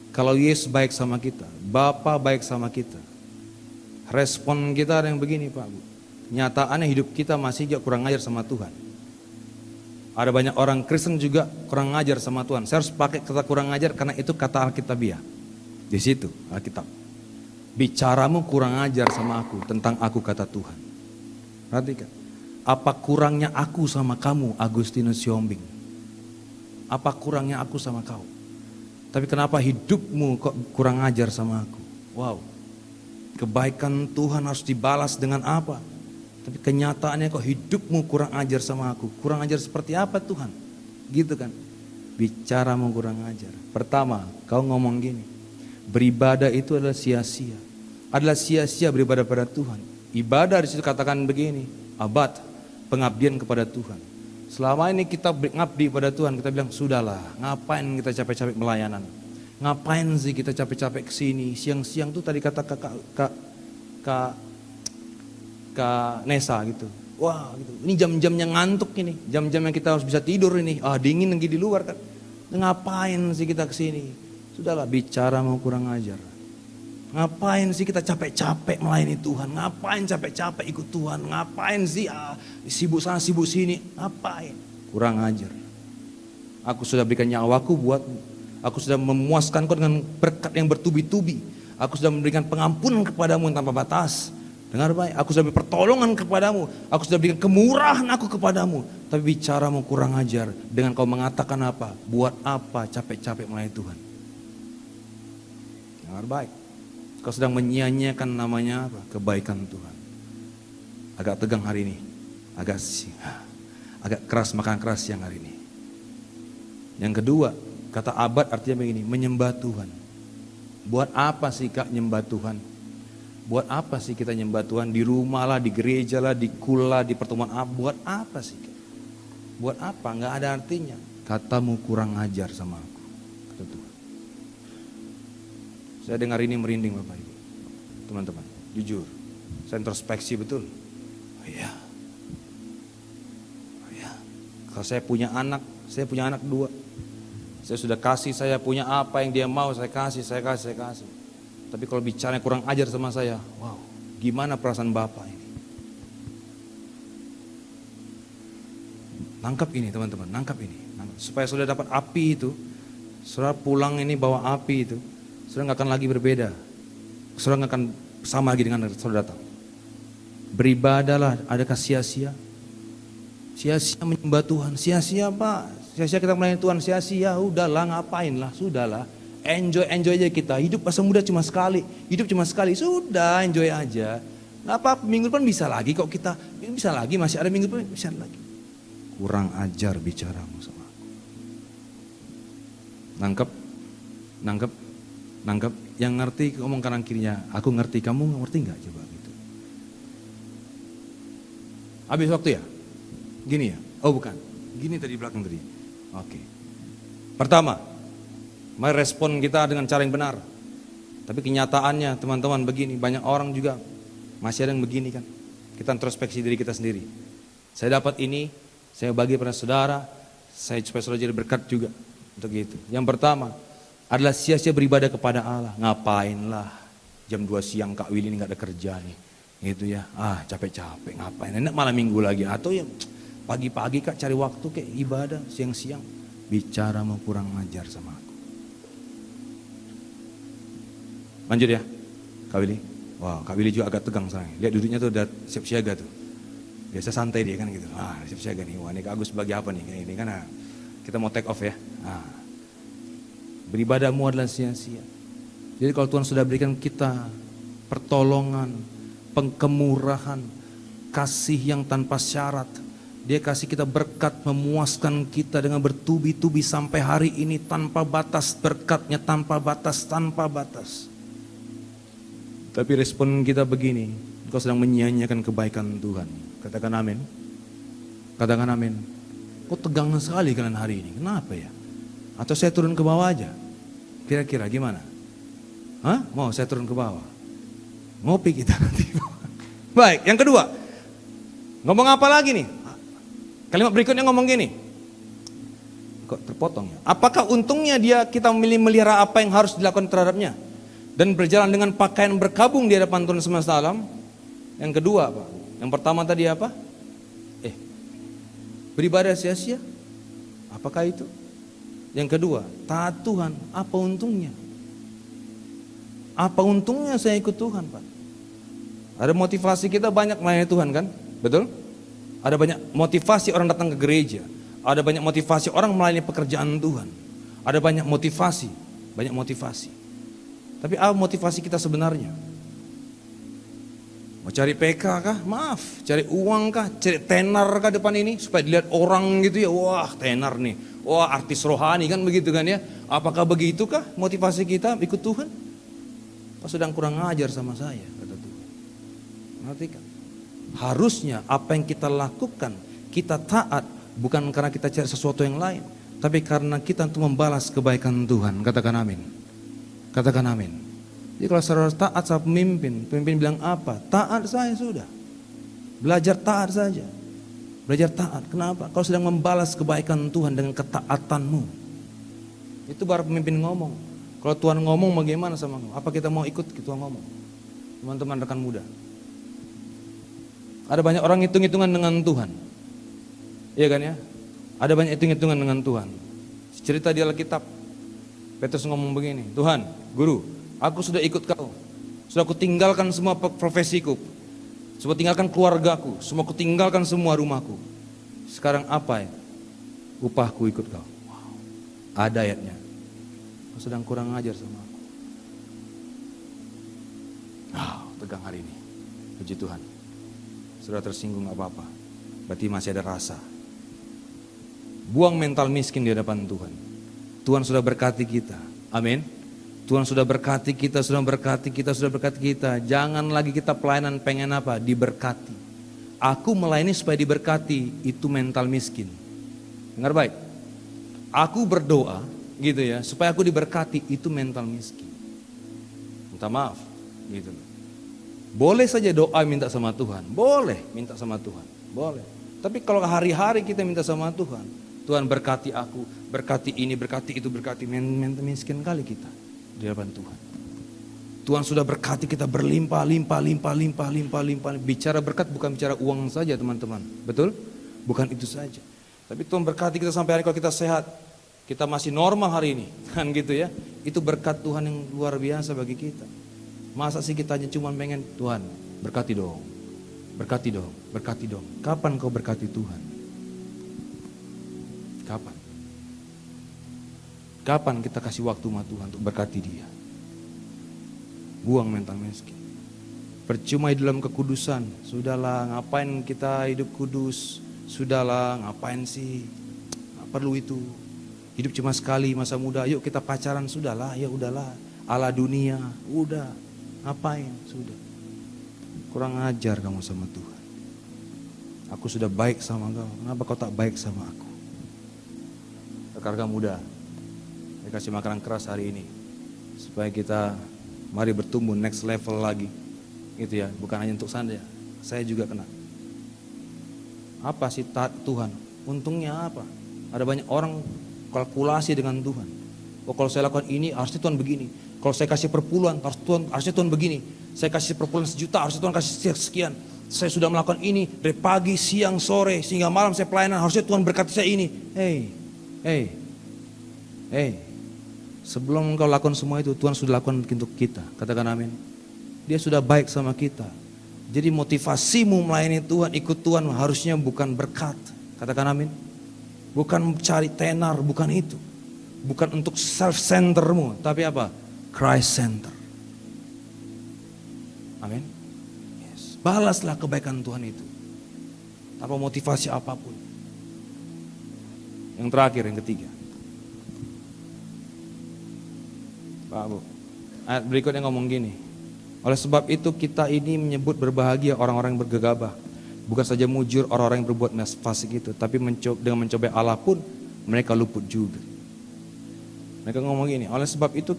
D: kalau Yesus baik sama kita, Bapa baik sama kita, respon kita ada yang begini Pak Bu. Nyataannya hidup kita masih juga kurang ajar sama Tuhan. Ada banyak orang Kristen juga kurang ajar sama Tuhan. Saya harus pakai kata kurang ajar karena itu kata Alkitabiah. Di situ Alkitab. Bicaramu kurang ajar sama aku, tentang aku kata Tuhan. Perhatikan. Apa kurangnya aku sama kamu, Agustinus Siombing? Apa kurangnya aku sama kau? Tapi kenapa hidupmu kok kurang ajar sama aku? Wow. Kebaikan Tuhan harus dibalas dengan apa? Tapi kenyataannya kok hidupmu kurang ajar sama aku. Kurang ajar seperti apa Tuhan? Gitu kan? Bicaramu kurang ajar. Pertama, kau ngomong gini. Beribadah itu adalah sia-sia. Adalah sia-sia beribadah pada Tuhan. Ibadah di situ katakan begini. Abad, pengabdian kepada Tuhan. Selama ini kita ngabdi pada Tuhan, kita bilang sudahlah, ngapain kita capek-capek melayanan? Ngapain sih kita capek-capek kesini? Siang-siang tuh tadi kata Kak Nesa gitu. Wah gitu, ini jam-jamnya ngantuk ini, jam-jam yang kita harus bisa tidur ini. Dingin lagi di luar kan. Ngapain sih kita kesini? Sudahlah, bicara mau kurang ajar. Ngapain sih kita capek-capek melayani Tuhan? Ngapain capek-capek ikut Tuhan? Ngapain sih sibuk sana sibuk sini? Ngapain? Kurang ajar. Aku sudah berikan nyawaku buatmu. Aku sudah memuaskan kau dengan berkat yang bertubi-tubi. Aku sudah memberikan pengampunan kepadamu tanpa batas. Dengar baik, aku sudah beri pertolongan kepadamu. Aku sudah berikan kemurahan aku kepadamu. Tapi bicaramu kurang ajar dengan kau mengatakan apa? Buat apa capek-capek melayani Tuhan? Dengar baik. Kau sedang menyia-nyiakan namanya apa? Kebaikan Tuhan. Agak tegang hari ini. Agak keras, makan keras siang hari ini. Yang kedua, kata abad artinya begini, menyembah Tuhan. Buat apa sih Kak nyembah Tuhan? Buat apa sih kita nyembah Tuhan? Di rumah lah, di gereja lah, di kula, di pertemuan. Buat apa sih Kak? Buat apa? Nggak ada artinya. Katamu kurang ajar sama aku. Kata Tuhan. Saya dengar ini merinding Bapak Ibu. Teman-teman, jujur. Saya introspeksi betul. Oh iya. Kalau saya punya anak 2. Saya sudah kasih, saya punya apa yang dia mau, saya kasih. Tapi kalau bicaranya kurang ajar sama saya, wow, gimana perasaan Bapak ini? Nangkap ini teman-teman, nangkap ini. Supaya saudara dapat api itu, saudara pulang ini bawa api itu, saudara nggak akan lagi berbeda. Saudara nggak akan sama lagi dengan saudara datang. Beribadahlah, adakah sia-sia? Sia-sia menyembah Tuhan, sia-sia Pak. Sia-sia kita melayani Tuhan, sia-sia. Udahlah, ngapain lah, sudahlah. enjoy aja kita. Hidup masa muda cuma sekali, hidup cuma sekali, sudah enjoy aja. Nggak apa-apa, minggu depan bisa lagi kok kita, bisa lagi, masih ada minggu depan, bisa lagi. Kurang ajar bicaramu sama aku. Nangkep. Yang ngerti ngomong kanan kirinya, aku ngerti, kamu ngerti nggak coba gitu. Habis waktu ya? Gini ya? Oh bukan, gini tadi belakang tadi. Oke. Pertama, mari respon kita dengan cara yang benar. Tapi kenyataannya teman-teman begini, banyak orang juga masih ada yang begini kan. Kita introspeksi diri kita sendiri. Saya dapat ini, saya bagi pada saudara, saya supaya saudara jadi berkat juga untuk itu. Yang pertama adalah sia-sia beribadah kepada Allah. Ngapain lah jam 2 siang Kak Willy ini gak ada kerja nih. Gitu ya, capek-capek ngapain. Enak malam minggu lagi. Atau ya pagi-pagi Kak cari waktu kayak ibadah siang-siang. Bicara mau kurang ajar sama aku. Lanjut ya Kak Willy. Wah Kak Willy juga agak tegang sekarang. Lihat duduknya tuh udah siap siaga tuh. Biasa santai dia kan gitu. Siap siaga nih. Wah ini Kak Agus sebagai apa nih? Kayak ini kan kita mau take off ya. Beribadahmu adalah sia-sia. Jadi kalau Tuhan sudah berikan kita pertolongan, pengkemurahan, kasih yang tanpa syarat. Dia kasih kita berkat, memuaskan kita dengan bertubi-tubi sampai hari ini tanpa batas, berkatnya tanpa batas, tanpa batas. Tapi respon kita begini, engkau sedang menyia-nyiakan kebaikan Tuhan. Katakan amin. Katakan amin. Kok tegang sekali kalian hari ini, kenapa ya? Atau saya turun ke bawah aja? Kira-kira gimana? Mau saya turun ke bawah? Ngopi kita nanti. Baik, yang kedua. Ngomong apa lagi nih? Kalimat berikutnya ngomong gini. Kok terpotong ya? Apakah untungnya kita memilih melihara apa yang harus dilakukan terhadapnya? Dan berjalan dengan pakaian berkabung di hadapan Tuhan semesta alam? Yang kedua apa? Yang pertama tadi apa? Beribadah sia-sia? Apakah itu? Yang kedua, taat Tuhan, apa untungnya? Apa untungnya saya ikut Tuhan, Pak? Ada motivasi kita banyak melayani Tuhan kan? Betul? Ada banyak motivasi orang datang ke gereja. Ada banyak motivasi orang melayani pekerjaan Tuhan. Ada banyak motivasi. Tapi apa motivasi kita sebenarnya? Mau cari PK kah? Maaf. Cari uang kah? Cari tenar kah depan ini? Supaya dilihat orang gitu ya. Wah tenar nih. Wah artis rohani kan begitu kan ya. Apakah begitukah motivasi kita ikut Tuhan? Kau sedang kurang ajar sama saya, kata Tuhan. Perhatikan. Harusnya apa yang kita lakukan, kita taat. Bukan karena kita cari sesuatu yang lain. Tapi karena kita untuk membalas kebaikan Tuhan. Katakan amin. Katakan amin. Jadi kalau saudara taat sama pemimpin bilang apa? Taat saya sudah. Belajar taat saja. Belajar taat. Kenapa? Kau sedang membalas kebaikan Tuhan dengan ketaatanmu. Itu baru pemimpin ngomong. Kalau Tuhan ngomong bagaimana sama kamu? Apa kita mau ikut Tuhan ngomong? Teman-teman rekan muda. Ada banyak orang hitung-hitungan dengan Tuhan. Iya kan ya? Ada banyak hitung-hitungan dengan Tuhan. Cerita di Alkitab. Petrus ngomong begini. Tuhan, Guru, aku sudah ikut kau. Sudah aku tinggalkan semua profesiku. Sudah tinggalkan keluargaku. Semua aku tinggalkan semua rumahku. Sekarang apa ya? Upahku ikut kau. Wow. Ada ayatnya. Kau sedang kurang ajar sama aku. Tegang hari ini. Puji Tuhan. Sudah tersinggung gak apa-apa. Berarti masih ada rasa. Buang mental miskin di hadapan Tuhan. Tuhan sudah berkati kita. Amin. Tuhan sudah berkati kita, sudah berkati kita. Jangan lagi kita pelayanan pengen apa? Diberkati. Aku melayani supaya diberkati, itu mental miskin. Dengar baik. Aku berdoa gitu ya, supaya aku diberkati, itu mental miskin. Minta maaf gitu. Boleh saja doa minta sama Tuhan. Boleh minta sama Tuhan. Boleh. Tapi kalau hari-hari kita minta sama Tuhan, Tuhan berkati aku, berkati ini, berkati itu, berkati, mental miskin kali kita di hadapan Tuhan. Tuhan sudah berkati kita berlimpah. Bicara berkat bukan bicara uang saja teman-teman. Betul? Bukan itu saja. Tapi Tuhan berkati kita sampai hari kalau kita sehat. Kita masih normal hari ini. Kan gitu ya. Itu berkat Tuhan yang luar biasa bagi kita. Masa sih kita hanya cuma pengen Tuhan berkati dong. Berkati dong, berkati dong. Kapan kau berkati Tuhan? Kapan? Kapan kita kasih waktu sama Tuhan untuk berkati dia? Buang mental miskin. Percuma di dalam kekudusan. Sudahlah, ngapain kita hidup kudus? Sudahlah, ngapain sih? Nggak perlu itu. Hidup cuma sekali masa muda. Yuk kita pacaran, sudahlah, ya udahlah. Ala dunia, udah. Ngapain? Sudah. Kurang ajar kamu sama Tuhan. Aku sudah baik sama kau. Kenapa kau tak baik sama aku? Rekan-rekan muda, saya kasih makanan keras hari ini supaya kita mari bertumbuh next level lagi, gitu ya. Bukan hanya untuk saya juga kena. Apa sih taat Tuhan? Untungnya apa? Ada banyak orang kalkulasi dengan Tuhan. Oh, kalau saya lakukan ini harusnya Tuhan begini. Kalau saya kasih perpuluhan harusnya Tuhan begini. Saya kasih perpuluhan 1 juta harusnya Tuhan kasih sekian. Saya sudah melakukan ini dari pagi, siang, sore sehingga malam saya pelayanan, harusnya Tuhan berkati saya ini. Hey, sebelum engkau lakukan semua itu, Tuhan sudah lakukan untuk kita. Katakan amin. Dia sudah baik sama kita. Jadi motivasimu melayani Tuhan, ikut Tuhan harusnya bukan berkat. Katakan amin. Bukan cari tenar, bukan itu. Bukan untuk self-centermu, tapi apa? Christ center. Amin. Yes. Balaslah kebaikan Tuhan itu. Tanpa motivasi apapun. Yang terakhir, yang ketiga. Pak Bu, ayat berikutnya ngomong gini. Oleh sebab itu kita ini menyebut berbahagia orang-orang yang bergegabah. Bukan saja mujur orang-orang yang berbuat fasik itu, tapi dengan mencobai Allah pun mereka luput juga. Mereka ngomong gini, oleh sebab itu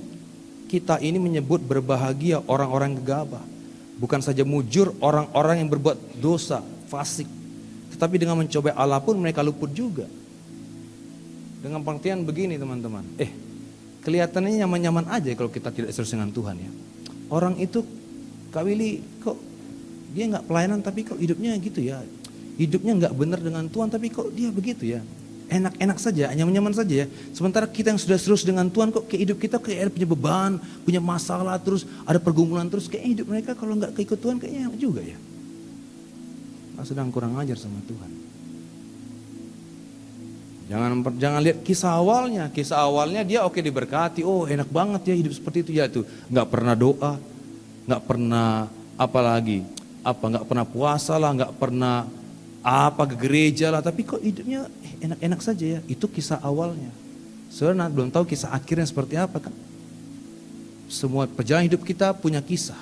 D: kita ini menyebut berbahagia orang-orang yang gegabah. Bukan saja mujur orang-orang yang berbuat dosa, fasik. Tetapi dengan mencobai Allah pun mereka luput juga. Dengan pengertian begini teman-teman. Kelihatannya nyaman-nyaman aja kalau kita tidak serius dengan Tuhan ya. Orang itu, Kak Willy, kok dia nggak pelayanan tapi kok hidupnya gitu ya. Hidupnya nggak benar dengan Tuhan tapi kok dia begitu ya. Enak-enak saja, nyaman-nyaman saja ya. Sementara kita yang sudah serius dengan Tuhan kok kayak hidup kita kayak punya beban, punya masalah terus, ada pergumulan terus. Kayak hidup mereka kalau nggak keikut Tuhan kayaknya enak juga ya. Sedang kurang ajar sama Tuhan. Jangan lihat kisah awalnya. Kisah awalnya dia oke diberkati. Oh enak banget ya hidup seperti itu ya tuh. Nggak pernah doa, nggak pernah nggak pernah puasa lah, nggak pernah ke gereja lah. Tapi kok hidupnya enak-enak saja ya. Itu kisah awalnya. Sebenarnya belum tahu kisah akhirnya seperti apa kan. Semua perjalanan hidup kita punya kisah.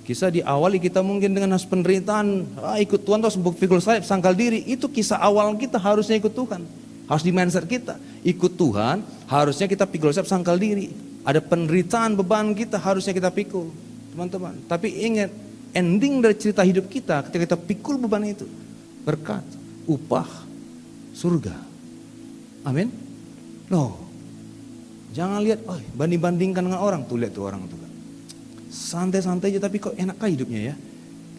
D: Kisah diawali kita mungkin dengan penderitaan, ikut Tuhan terus pikul salib, sangkal diri. Itu kisah awal kita harusnya ikut Tuhan. Harus di mindset kita. Ikut Tuhan harusnya kita pikul salib, sangkal diri. Ada penderitaan beban kita harusnya kita pikul. Teman-teman. Tapi ingat, ending dari cerita hidup kita ketika kita pikul beban itu. Berkat, upah, surga. Amin. Loh. Jangan lihat, banding-bandingkan dengan orang. Tuh lihat tuh orang tuh. Santai-santai aja tapi kok enak kah hidupnya ya.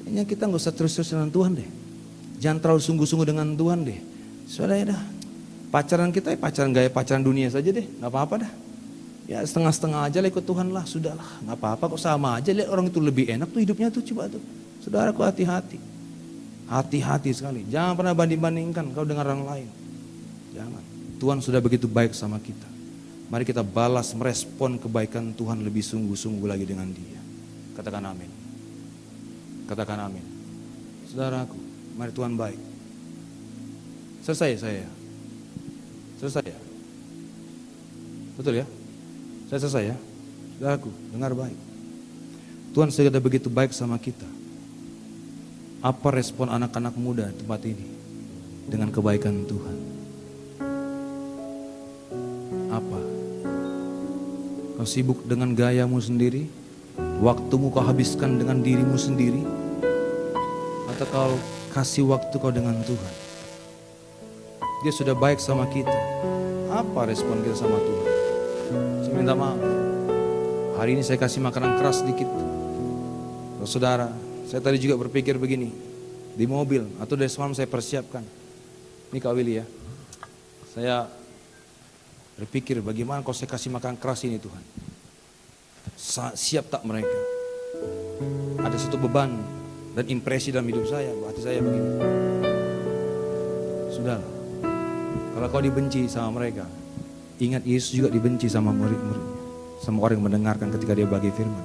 D: Kayaknya kita gak usah terus-terus dengan Tuhan deh. Jangan terlalu sungguh-sungguh dengan Tuhan deh. Soalnya dah pacaran kita pacaran gaya pacaran dunia saja deh. Gak apa-apa dah. Ya setengah-setengah aja lah ikut Tuhan lah. Sudahlah gak apa-apa kok sama aja. Lihat orang itu lebih enak tuh hidupnya tuh, coba tuh. Saudaraku hati-hati. Hati-hati sekali. Jangan pernah banding-bandingkan kau dengan orang lain. Jangan. Tuhan sudah begitu baik sama kita. Mari kita balas merespon kebaikan Tuhan lebih sungguh-sungguh lagi dengan Dia. Katakan amin. Katakan amin. Saudaraku, mari Tuhan baik. Selesai saya. Selesai ya. Betul ya? Saya selesai ya. Saudaraku, dengar baik. Tuhan sudah begitu baik sama kita. Apa respon anak-anak muda di tempat ini dengan kebaikan Tuhan? Apa? Kau sibuk dengan gayamu sendiri? Waktumu kau habiskan dengan dirimu sendiri? Atau kau kasih waktu kau dengan Tuhan? Dia sudah baik sama kita. Apa respon kita sama Tuhan? Saya minta maaf. Hari ini saya kasih makanan keras sedikit. Saudara, saya tadi juga berpikir begini. Di mobil atau dari semalam saya persiapkan. Ini Kak Willy ya. Saya berpikir bagaimana kalau saya kasih makan keras ini Tuhan. Siap tak mereka? Ada satu beban dan impresi dalam hidup saya, hati saya begini. Sudahlah, kalau kau dibenci sama mereka, Ingat Yesus juga dibenci sama murid-muridnya, sama orang yang mendengarkan ketika dia bagi firman.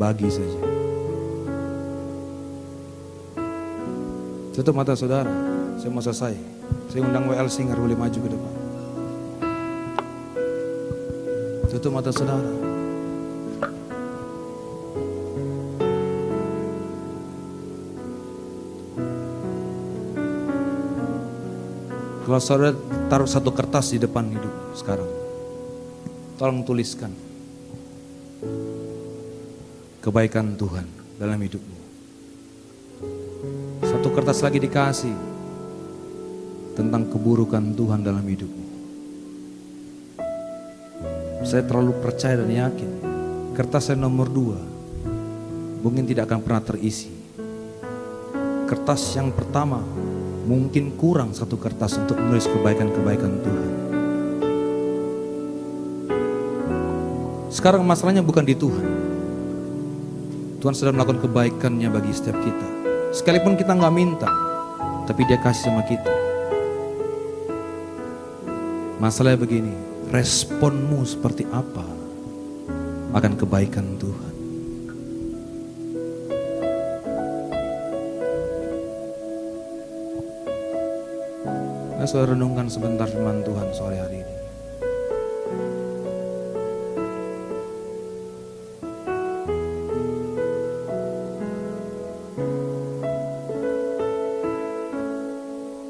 D: Bagi saja. Tutup mata saudara, saya mau selesai. Saya undang WL Singer, boleh maju ke depan. Tutup mata saudara. Kalau saudara taruh satu kertas di depan hidup sekarang, tolong tuliskan kebaikan Tuhan dalam hidupmu. Satu kertas lagi dikasih tentang keburukan Tuhan dalam hidupmu. Saya terlalu percaya dan yakin kertas yang nomor 2 mungkin tidak akan pernah terisi. Kertas yang pertama mungkin kurang satu kertas untuk menulis kebaikan-kebaikan Tuhan. Sekarang masalahnya bukan di Tuhan. Tuhan sudah melakukan kebaikannya bagi setiap kita. Sekalipun kita nggak minta, tapi Dia kasih sama kita. Masalahnya begini, responmu seperti apa akan kebaikan Tuhan? Saya renungkan sebentar firman Tuhan sore hari ini.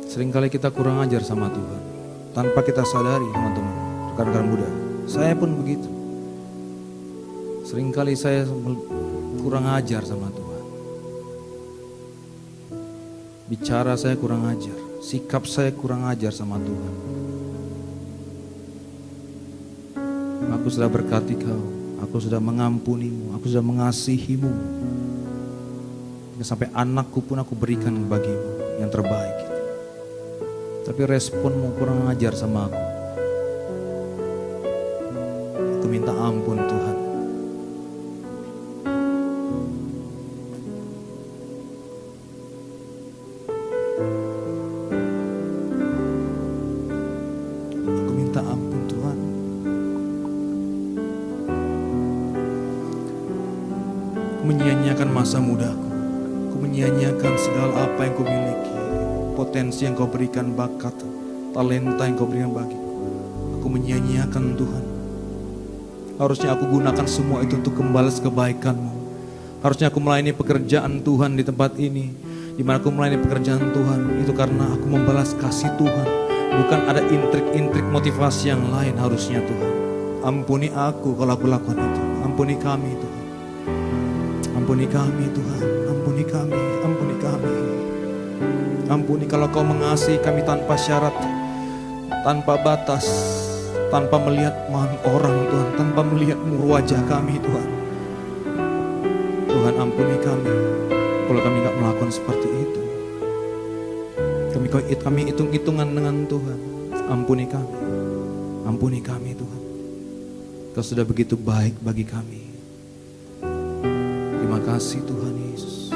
D: Seringkali kita kurang ajar sama Tuhan tanpa kita sadari, teman-teman, rekan-rekan muda. Saya pun begitu. Seringkali saya kurang ajar sama Tuhan. Bicara saya kurang ajar, sikap saya kurang ajar sama Tuhan. Aku sudah berkati kau, aku sudah mengampunimu, aku sudah mengasihimu. Sampai anakku pun aku berikan bagimu yang terbaik. Tapi responmu kurang ajar sama aku. Aku minta ampun Tuhan. Aku minta ampun Tuhan. Aku menyia-nyiakan masa mudaku. Aku menyia-nyiakan segala apa yang ku miliki. Potensi yang kau berikan, bakat, talenta yang kau berikan bagiku. Aku menyia-nyiakan Tuhan. Harusnya aku gunakan semua itu untuk membalas kebaikan-Mu. Harusnya aku melayani pekerjaan Tuhan di tempat ini. Di mana aku melayani pekerjaan Tuhan, itu karena aku membalas kasih Tuhan. Bukan ada intrik-intrik motivasi yang lain harusnya Tuhan. Ampuni aku kalau aku lakukan itu. Ampuni kami Tuhan. Ampuni kami Tuhan. Ampuni kami. Ampuni kami. Ampuni kalau kau mengasihi kami tanpa syarat, tanpa batas, tanpa melihat orang Tuhan, tanpa melihat wajah kami Tuhan. Tuhan ampuni kami kalau kami gak melakukan seperti itu. Kami hitung-hitungan dengan Tuhan. Ampuni kami Tuhan. Kau sudah begitu baik bagi kami. Terima kasih Tuhan Yesus.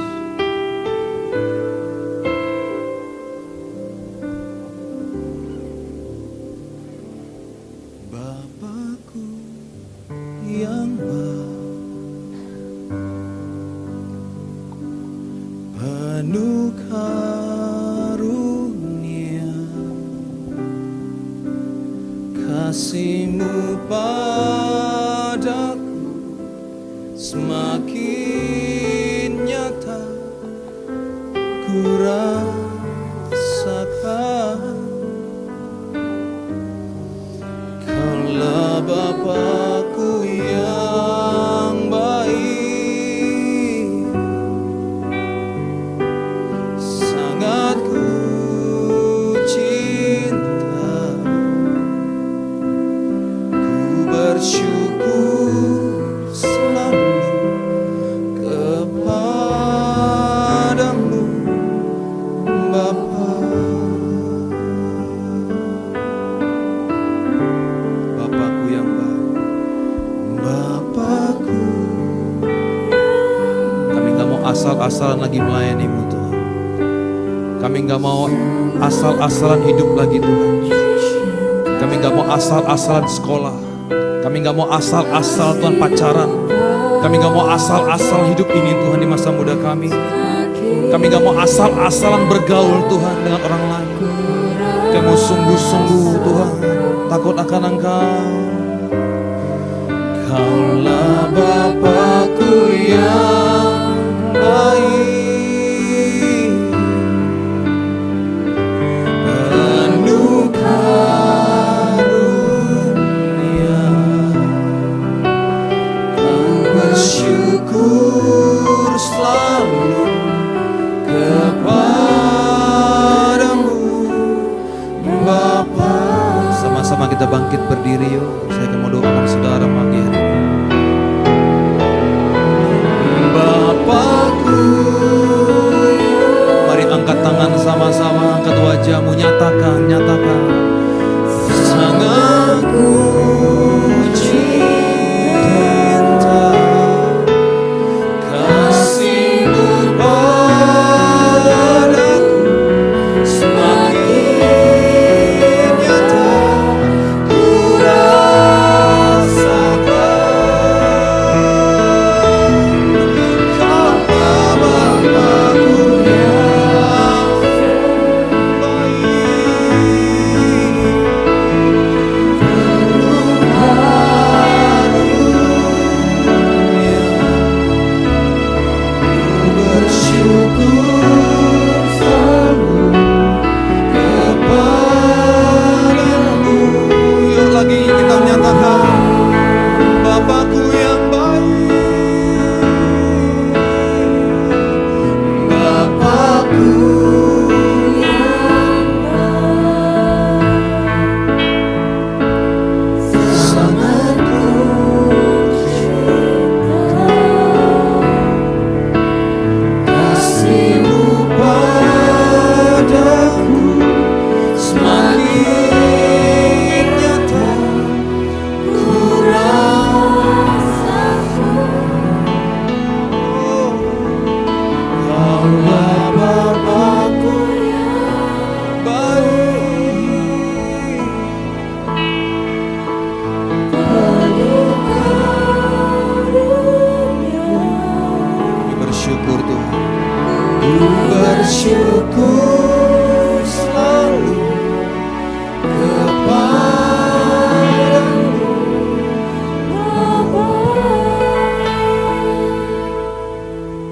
D: Penuh karunia, kasih-Mu padaku semakin nyata ku rasakan. Kaulah Bapa-Ku yang baik, bersyukur selalu kepadamu Bapa. Bapa-Ku yang baik, Bapa-Ku. Kami gak mau asal-asalan lagi melayani-Mu Tuhan. Kami gak mau asal-asalan hidup lagi Tuhan. Kami gak mau asal-asalan sekolah. Kami gak mau asal-asal Tuhan pacaran. Kami gak mau asal-asal hidup ini Tuhan di masa muda kami. Kami gak mau asal-asalan bergaul Tuhan dengan orang lain. Kami mau sungguh-sungguh Tuhan takut akan Engkau. Kaulah Bapakku yang baik, penuh karunia, kau bersyukur selalu kepadamu Bapa. Sama-sama kita bangkit berdiri yuk. Saya akan mendoakan saudara pagi hari ini. Bapakku, mari angkat tangan sama-sama, angkat wajahmu, nyatakan sangat ku cinta kasih-Mu padaku, semakin nyata ku rasakan. Kaulah Bapakku yang baik, penuh karunia, ku bersyukur selalu kepadamu. Yuk lagi kita menyatakan Bapakku yang baik, Bapakku yang baik, sangat ku cinta kasih-Mu padaku, semakin nyata ku rasakan. Kaulah Bapakku yang baik, penuh karunia. Kami bersyukur Tuhan, ku bersyukur selalu kepadamu Bapa.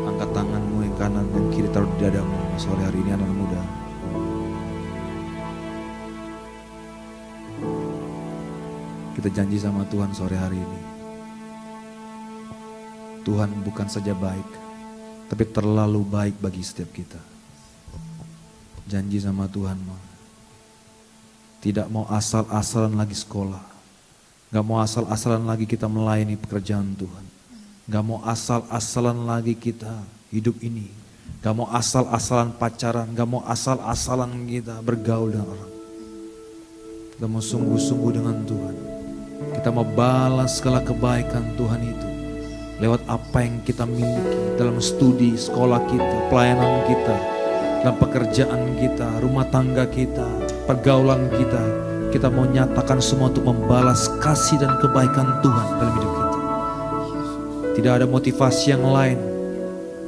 D: Angkat tanganmu yang kanan dan kiri, taruh di dadamu. Sore hari ini anak muda, kita janji sama Tuhan sore hari ini. Tuhan bukan saja baik, tapi terlalu baik bagi setiap kita. Janji sama Tuhan, tidak mau asal-asalan lagi sekolah, gak mau asal-asalan lagi kita melayani pekerjaan Tuhan, gak mau asal-asalan lagi kita hidup ini, gak mau asal-asalan pacaran, gak mau asal-asalan kita bergaul dengan orang. Kita mau sungguh-sungguh dengan Tuhan. Kita mau balas segala kebaikan Tuhan itu lewat apa yang kita miliki dalam studi, sekolah kita, pelayanan kita, dalam pekerjaan kita, rumah tangga kita, pergaulan kita. Kita mau nyatakan semua untuk membalas kasih dan kebaikan Tuhan dalam hidup kita. Tidak ada motivasi yang lain,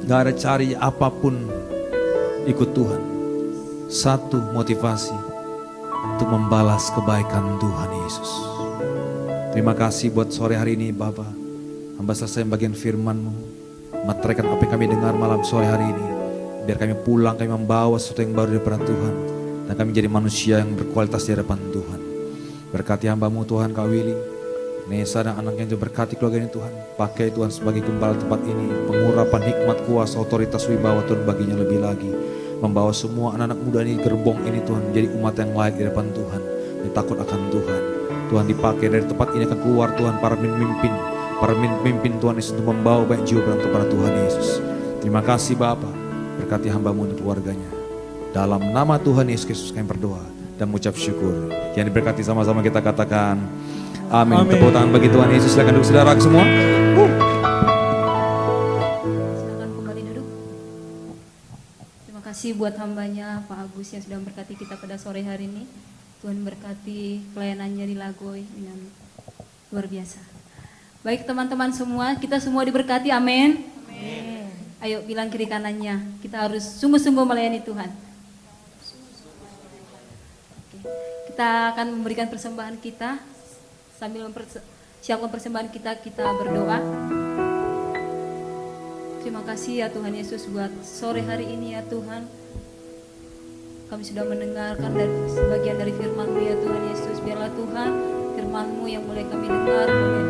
D: gak ada cari apapun, ikut Tuhan. Satu motivasi, untuk membalas kebaikan Tuhan Yesus. Terima kasih buat sore hari ini Bapa. Hamba selesai bagian firman-Mu, meteraikan apa yang kami dengar malam sore hari ini. Biar kami pulang, kami membawa sesuatu yang baru daripada Tuhan. Dan kami jadi manusia yang berkualitas di hadapan Tuhan. Berkati hamba-Mu Tuhan, Kak Willy, Nesa dan anaknya juga berkati keluarga ini Tuhan. Pakai Tuhan sebagai gembala tempat ini. Pengurapan hikmat, kuasa, otoritas, wibawa Tuhan baginya lebih lagi. Membawa semua anak-anak muda ini, gerbong ini Tuhan, menjadi umat yang layak di hadapan Tuhan. Dan takut akan Tuhan. Tuhan dipakai dari tempat ini akan keluar Tuhan para pemimpin. Para pemimpin Tuhan Yesus untuk membawa banyak jiwa berantem kepada Tuhan Yesus. Terima kasih Bapa. Berkati hamba-Mu dan keluarganya. Dalam nama Tuhan Yesus Kristus kami berdoa dan mengucap syukur. Yang diberkati sama-sama kita katakan amin. Tepuk tangan bagi Tuhan Yesus. Silakan duduk saudara semua.
C: Silakan kembali duduk. Terima kasih buat hambanya Pak Agus yang sudah memberkati kita pada sore hari ini. Tuhan berkati pelayanannya di Lagoy dengan luar biasa. Baik teman-teman semua, kita semua diberkati, amin. Ayo bilang kiri kanannya, kita harus sungguh-sungguh melayani Tuhan. Oke. Kita akan memberikan persembahan kita, sambil mempersiapkan persembahan kita, kita berdoa. Terima kasih ya Tuhan Yesus buat sore hari ini ya Tuhan. Kami sudah mendengarkan dari sebagian dari firman-Mu ya Tuhan Yesus. Biarlah Tuhan firman-Mu yang boleh kami dengar, boleh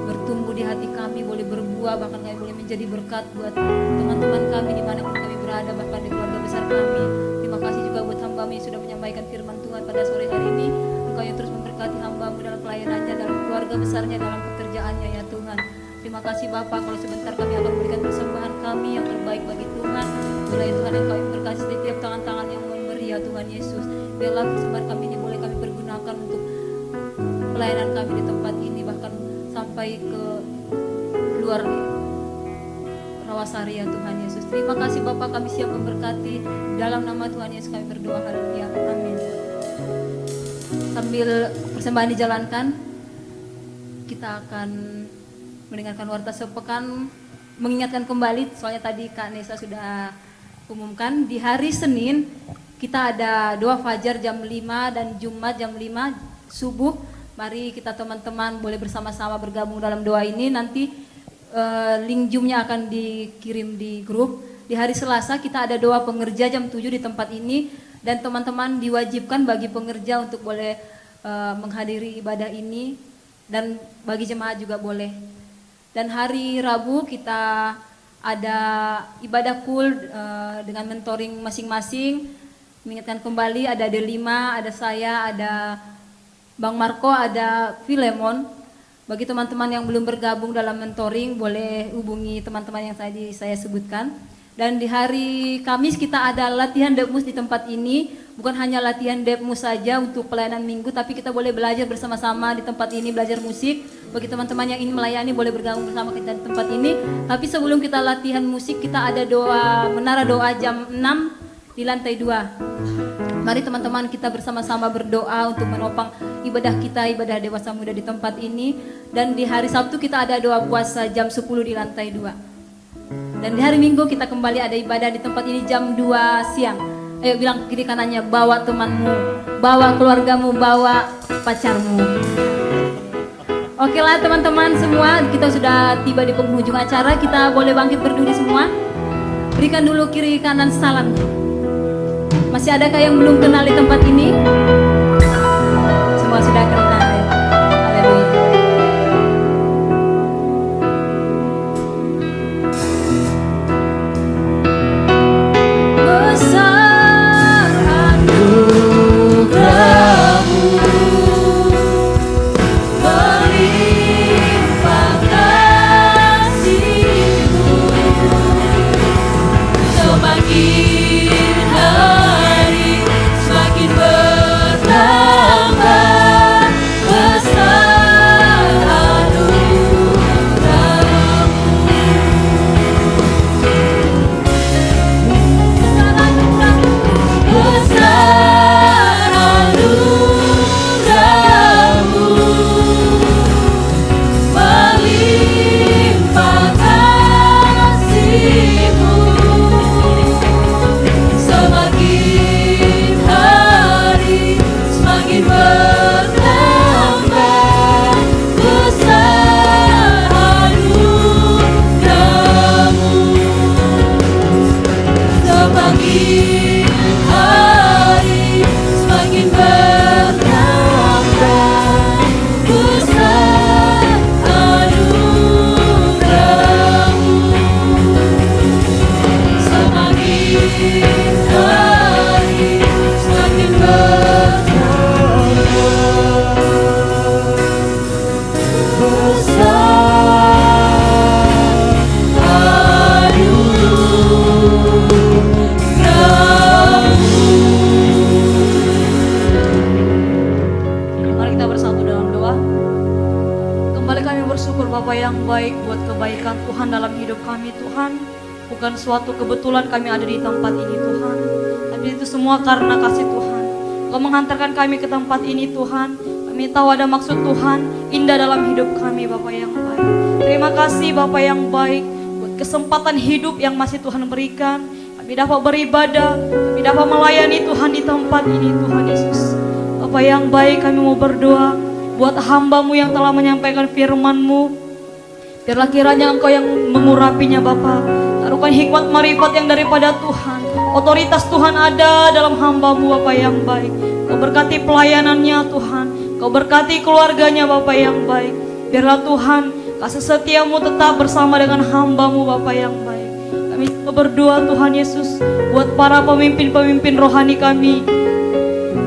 C: bertumbuh di hati kami, boleh berbuah, bahkan kami boleh menjadi berkat buat teman-teman kami dimanapun kami berada, bahkan di keluarga besar kami. Terima kasih juga buat hamba-Mu yang sudah menyampaikan firman Tuhan pada sore hari ini. Engkau yang terus memberkati hamba-Mu dalam pelayanannya, dalam keluarga besarnya, dalam pekerjaannya ya Tuhan. Terima kasih Bapak, kalau sebentar kami akan memberikan persembahan kami yang terbaik bagi Tuhan. Boleh Tuhan Engkau yang berkasih setiap tangan-tangan yang ya Tuhan Yesus. Biarlah persembahan kami ini boleh kami pergunakan untuk pelayanan kami di tempat ini, bahkan sampai ke luar Rawasari ya Tuhan Yesus. Terima kasih Bapak, kami siap memberkati. Dalam nama Tuhan Yesus kami berdoa, haleluya, amin. Sambil persembahan dijalankan, kita akan mendengarkan warta sepekan, mengingatkan kembali, soalnya tadi Kak Nesa sudah umumkan, di hari Senin kita ada doa fajar jam 5 dan Jumat jam 5 subuh. Mari kita teman-teman boleh bersama-sama bergabung dalam doa ini. Nanti link Zoom-nya akan dikirim di grup. Di hari Selasa kita ada doa pengerja jam 7 di tempat ini. Dan teman-teman diwajibkan bagi pengerja untuk boleh menghadiri ibadah ini. Dan bagi jemaat juga boleh. Dan hari Rabu kita ada ibadah cool dengan mentoring masing-masing. Mengingatkan kembali ada D5, ada saya, ada Bang Marco, ada Filemon. Bagi teman-teman yang belum bergabung dalam mentoring boleh hubungi teman-teman yang tadi saya sebutkan. Dan di hari Kamis kita ada latihan Depmus di tempat ini. Bukan hanya latihan Depmus saja untuk pelayanan minggu, tapi kita boleh belajar bersama-sama di tempat ini, belajar musik. Bagi teman-teman yang ingin melayani boleh bergabung bersama kita di tempat ini. Tapi sebelum kita latihan musik, kita ada doa, menara doa jam 6 di lantai 2. Mari teman-teman kita bersama-sama berdoa untuk menopang ibadah kita, ibadah dewasa muda di tempat ini. Dan di hari Sabtu kita ada doa puasa jam 10 di lantai 2. Dan di hari Minggu kita kembali ada ibadah di tempat ini jam 2 siang. Ayo bilang kiri kanannya, bawa temanmu, bawa keluargamu, bawa pacarmu. Oke lah teman-teman semua, kita sudah tiba di penghujung acara. Kita boleh bangkit berdiri semua. Berikan dulu kiri kanan salam. Masih adakah yang belum kenal di tempat ini? Semua sudah kenal ya. Haleluya. Besar anugerahmu, berlimpah kasih-Mu, semakin hari semakin bertambah, besar anugerahmu, besar anugerahmu, berlimpah kasih-Mu, semakin hari semakin bertambah, besar anugerahmu, semakin hari semakin bertambah, besar anugerahmu, semakin hari semakin bertambah, besar anugerahmu.
E: Mari kita bersatu dalam doa. Kembali kami bersyukur Bapa yang baik buat kebaikan Tuhan dalam hidup kami Tuhan. Bukan suatu kebetulan kami ada di tempat ini Tuhan, tapi itu semua karena kasih Tuhan. Kau menghantarkan kami ke tempat ini Tuhan. Kami tahu ada maksud Tuhan indah dalam hidup kami Bapa yang baik. Terima kasih Bapa yang baik buat kesempatan hidup yang masih Tuhan berikan. Kami dapat beribadah, kami dapat melayani Tuhan di tempat ini Tuhan Yesus. Bapa yang baik, kami mau berdoa buat hamba-Mu yang telah menyampaikan firman-Mu. Biarlah kiranya Engkau yang mengurapinya Bapa. Taruhkan hikmat marifat yang daripada Tuhan. Otoritas Tuhan ada dalam hamba-Mu Bapa yang baik. Kau berkati pelayanannya Tuhan. Kau berkati keluarganya Bapa yang baik. Biarlah Tuhan kasih setia-Mu tetap bersama dengan hamba-Mu Bapa yang baik. Kami berdoa Tuhan Yesus buat para pemimpin-pemimpin rohani kami.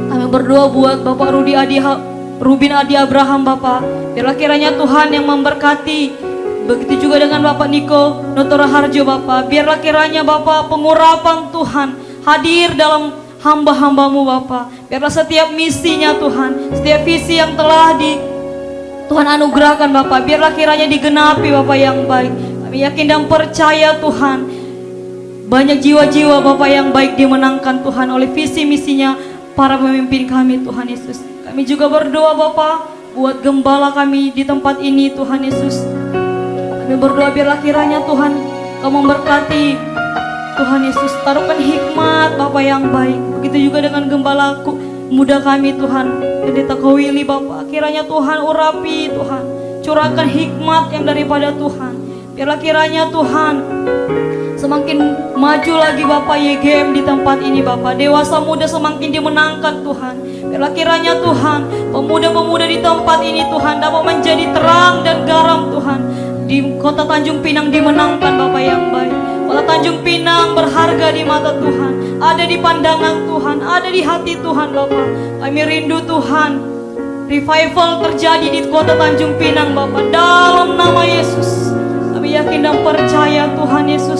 E: Kami berdoa buat Bapak Rubin Adi Abraham Bapak. Biarlah kiranya Tuhan yang memberkati. Begitu juga dengan Bapak Niko Notora Harjo Bapak. Biarlah kiranya Bapak pengurapan Tuhan hadir dalam hamba-hamba-Mu Bapak. Biarlah setiap misinya Tuhan, setiap visi yang telah Tuhan anugerahkan Bapak, biarlah kiranya digenapi Bapak yang baik. Kami yakin dan percaya Tuhan, banyak jiwa-jiwa Bapak yang baik dimenangkan Tuhan oleh visi misinya para pemimpin kami Tuhan Yesus. Kami juga berdoa Bapak buat gembala kami di tempat ini Tuhan Yesus. Kami berdoa biarlah kiranya Tuhan Kau memberkati Tuhan Yesus. Taruhkan hikmat Bapak yang baik. Begitu juga dengan gembala muda kami Tuhan, Pendeta Kowili Bapak. Kiranya Tuhan urapi Tuhan, curahkan hikmat yang daripada Tuhan. Biarlah kiranya Tuhan semakin maju lagi Bapak YGM di tempat ini Bapak. Dewasa muda semakin dimenangkan Tuhan. Biarlah kiranya Tuhan pemuda-pemuda di tempat ini Tuhan dapat menjadi terang dan garam Tuhan. Di kota Tanjung Pinang dimenangkan Bapak yang baik. Kota Tanjung Pinang berharga di mata Tuhan. Ada di pandangan Tuhan, ada di hati Tuhan Bapak. Kami rindu Tuhan, revival terjadi di kota Tanjung Pinang Bapak. Dalam nama Yesus kami yakin dan percaya Tuhan Yesus.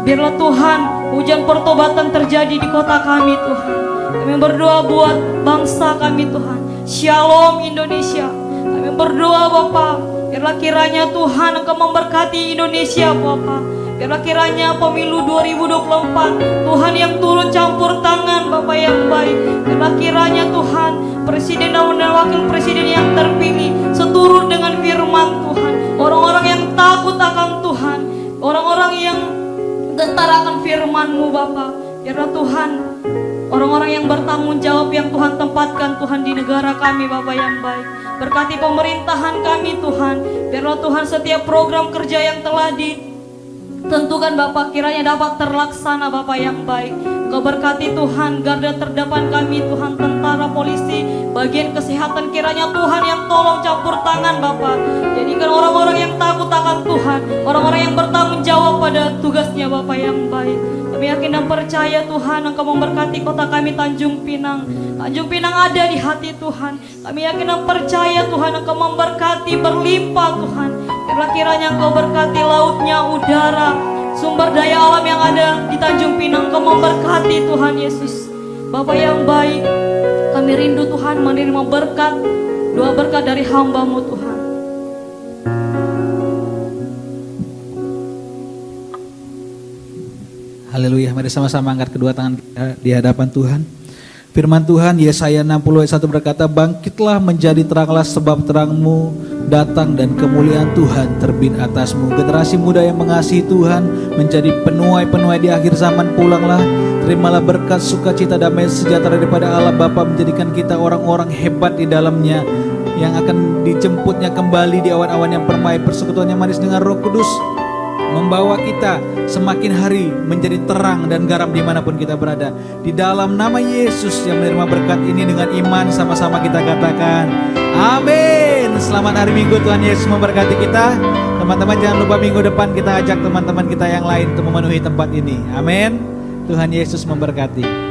E: Biarlah Tuhan hujan pertobatan terjadi di kota kami Tuhan. Kami berdoa buat bangsa kami Tuhan. Shalom Indonesia. Kami berdoa Bapak, biarlah kiranya Tuhan Engkau memberkati Indonesia Bapak. Biarlah kiranya pemilu 2024 Tuhan yang turun campur tangan Bapak yang baik. Biarlah kiranya Tuhan Presiden dan Wakil Presiden yang terpilih seturut dengan firman Tuhan. Orang-orang yang takut akan Tuhan, orang-orang yang gentar akan firman-Mu Bapak. Biarlah Tuhan orang-orang yang bertanggung jawab yang Tuhan tempatkan Tuhan di negara kami Bapak yang baik. Berkati pemerintahan kami Tuhan. Biarlah Tuhan setiap program kerja yang telah ditentukan Bapak kiranya dapat terlaksana Bapak yang baik. Kau berkati Tuhan garda terdepan kami Tuhan, tentara, polisi, bagian kesehatan kiranya Tuhan yang tolong campur tangan Bapak. Jadikan orang-orang yang takut akan Tuhan, orang-orang yang bertanggung jawab pada tugasnya Bapak yang baik. Kami yakin dan percaya Tuhan Engkau memberkati kota kami Tanjung Pinang. Tanjung Pinang ada di hati Tuhan. Kami yakin dan percaya Tuhan Engkau memberkati berlimpah Tuhan. Biarlah kiranya Engkau berkati lautnya, udara, sumber daya alam yang ada di Tanjung Pinang. Engkau memberkati Tuhan Yesus. Bapak yang baik, kami rindu Tuhan menerima berkat, doa berkat dari hamba-Mu Tuhan.
F: Haleluya, mari sama-sama angkat kedua tangan kita di hadapan Tuhan. Firman Tuhan Yesaya 60 ayat 1 berkata, bangkitlah menjadi teranglah sebab terangmu datang dan kemuliaan Tuhan terbit atasmu. Generasi muda yang mengasihi Tuhan menjadi penuai-penuai di akhir zaman, pulanglah, terimalah berkat, sukacita, damai, sejahtera daripada Allah Bapa, menjadikan kita orang-orang hebat di dalamnya, yang akan dijemputnya kembali di awan-awan yang permai, persekutuan yang manis dengan Roh Kudus, membawa kita semakin hari menjadi terang dan garam dimanapun kita berada. Di dalam nama Yesus yang menerima berkat ini dengan iman, sama-sama kita katakan amin. Selamat hari Minggu, Tuhan Yesus memberkati kita. Teman-teman jangan lupa minggu depan kita ajak teman-teman kita yang lain untuk memenuhi tempat ini. Amin. Tuhan Yesus memberkati.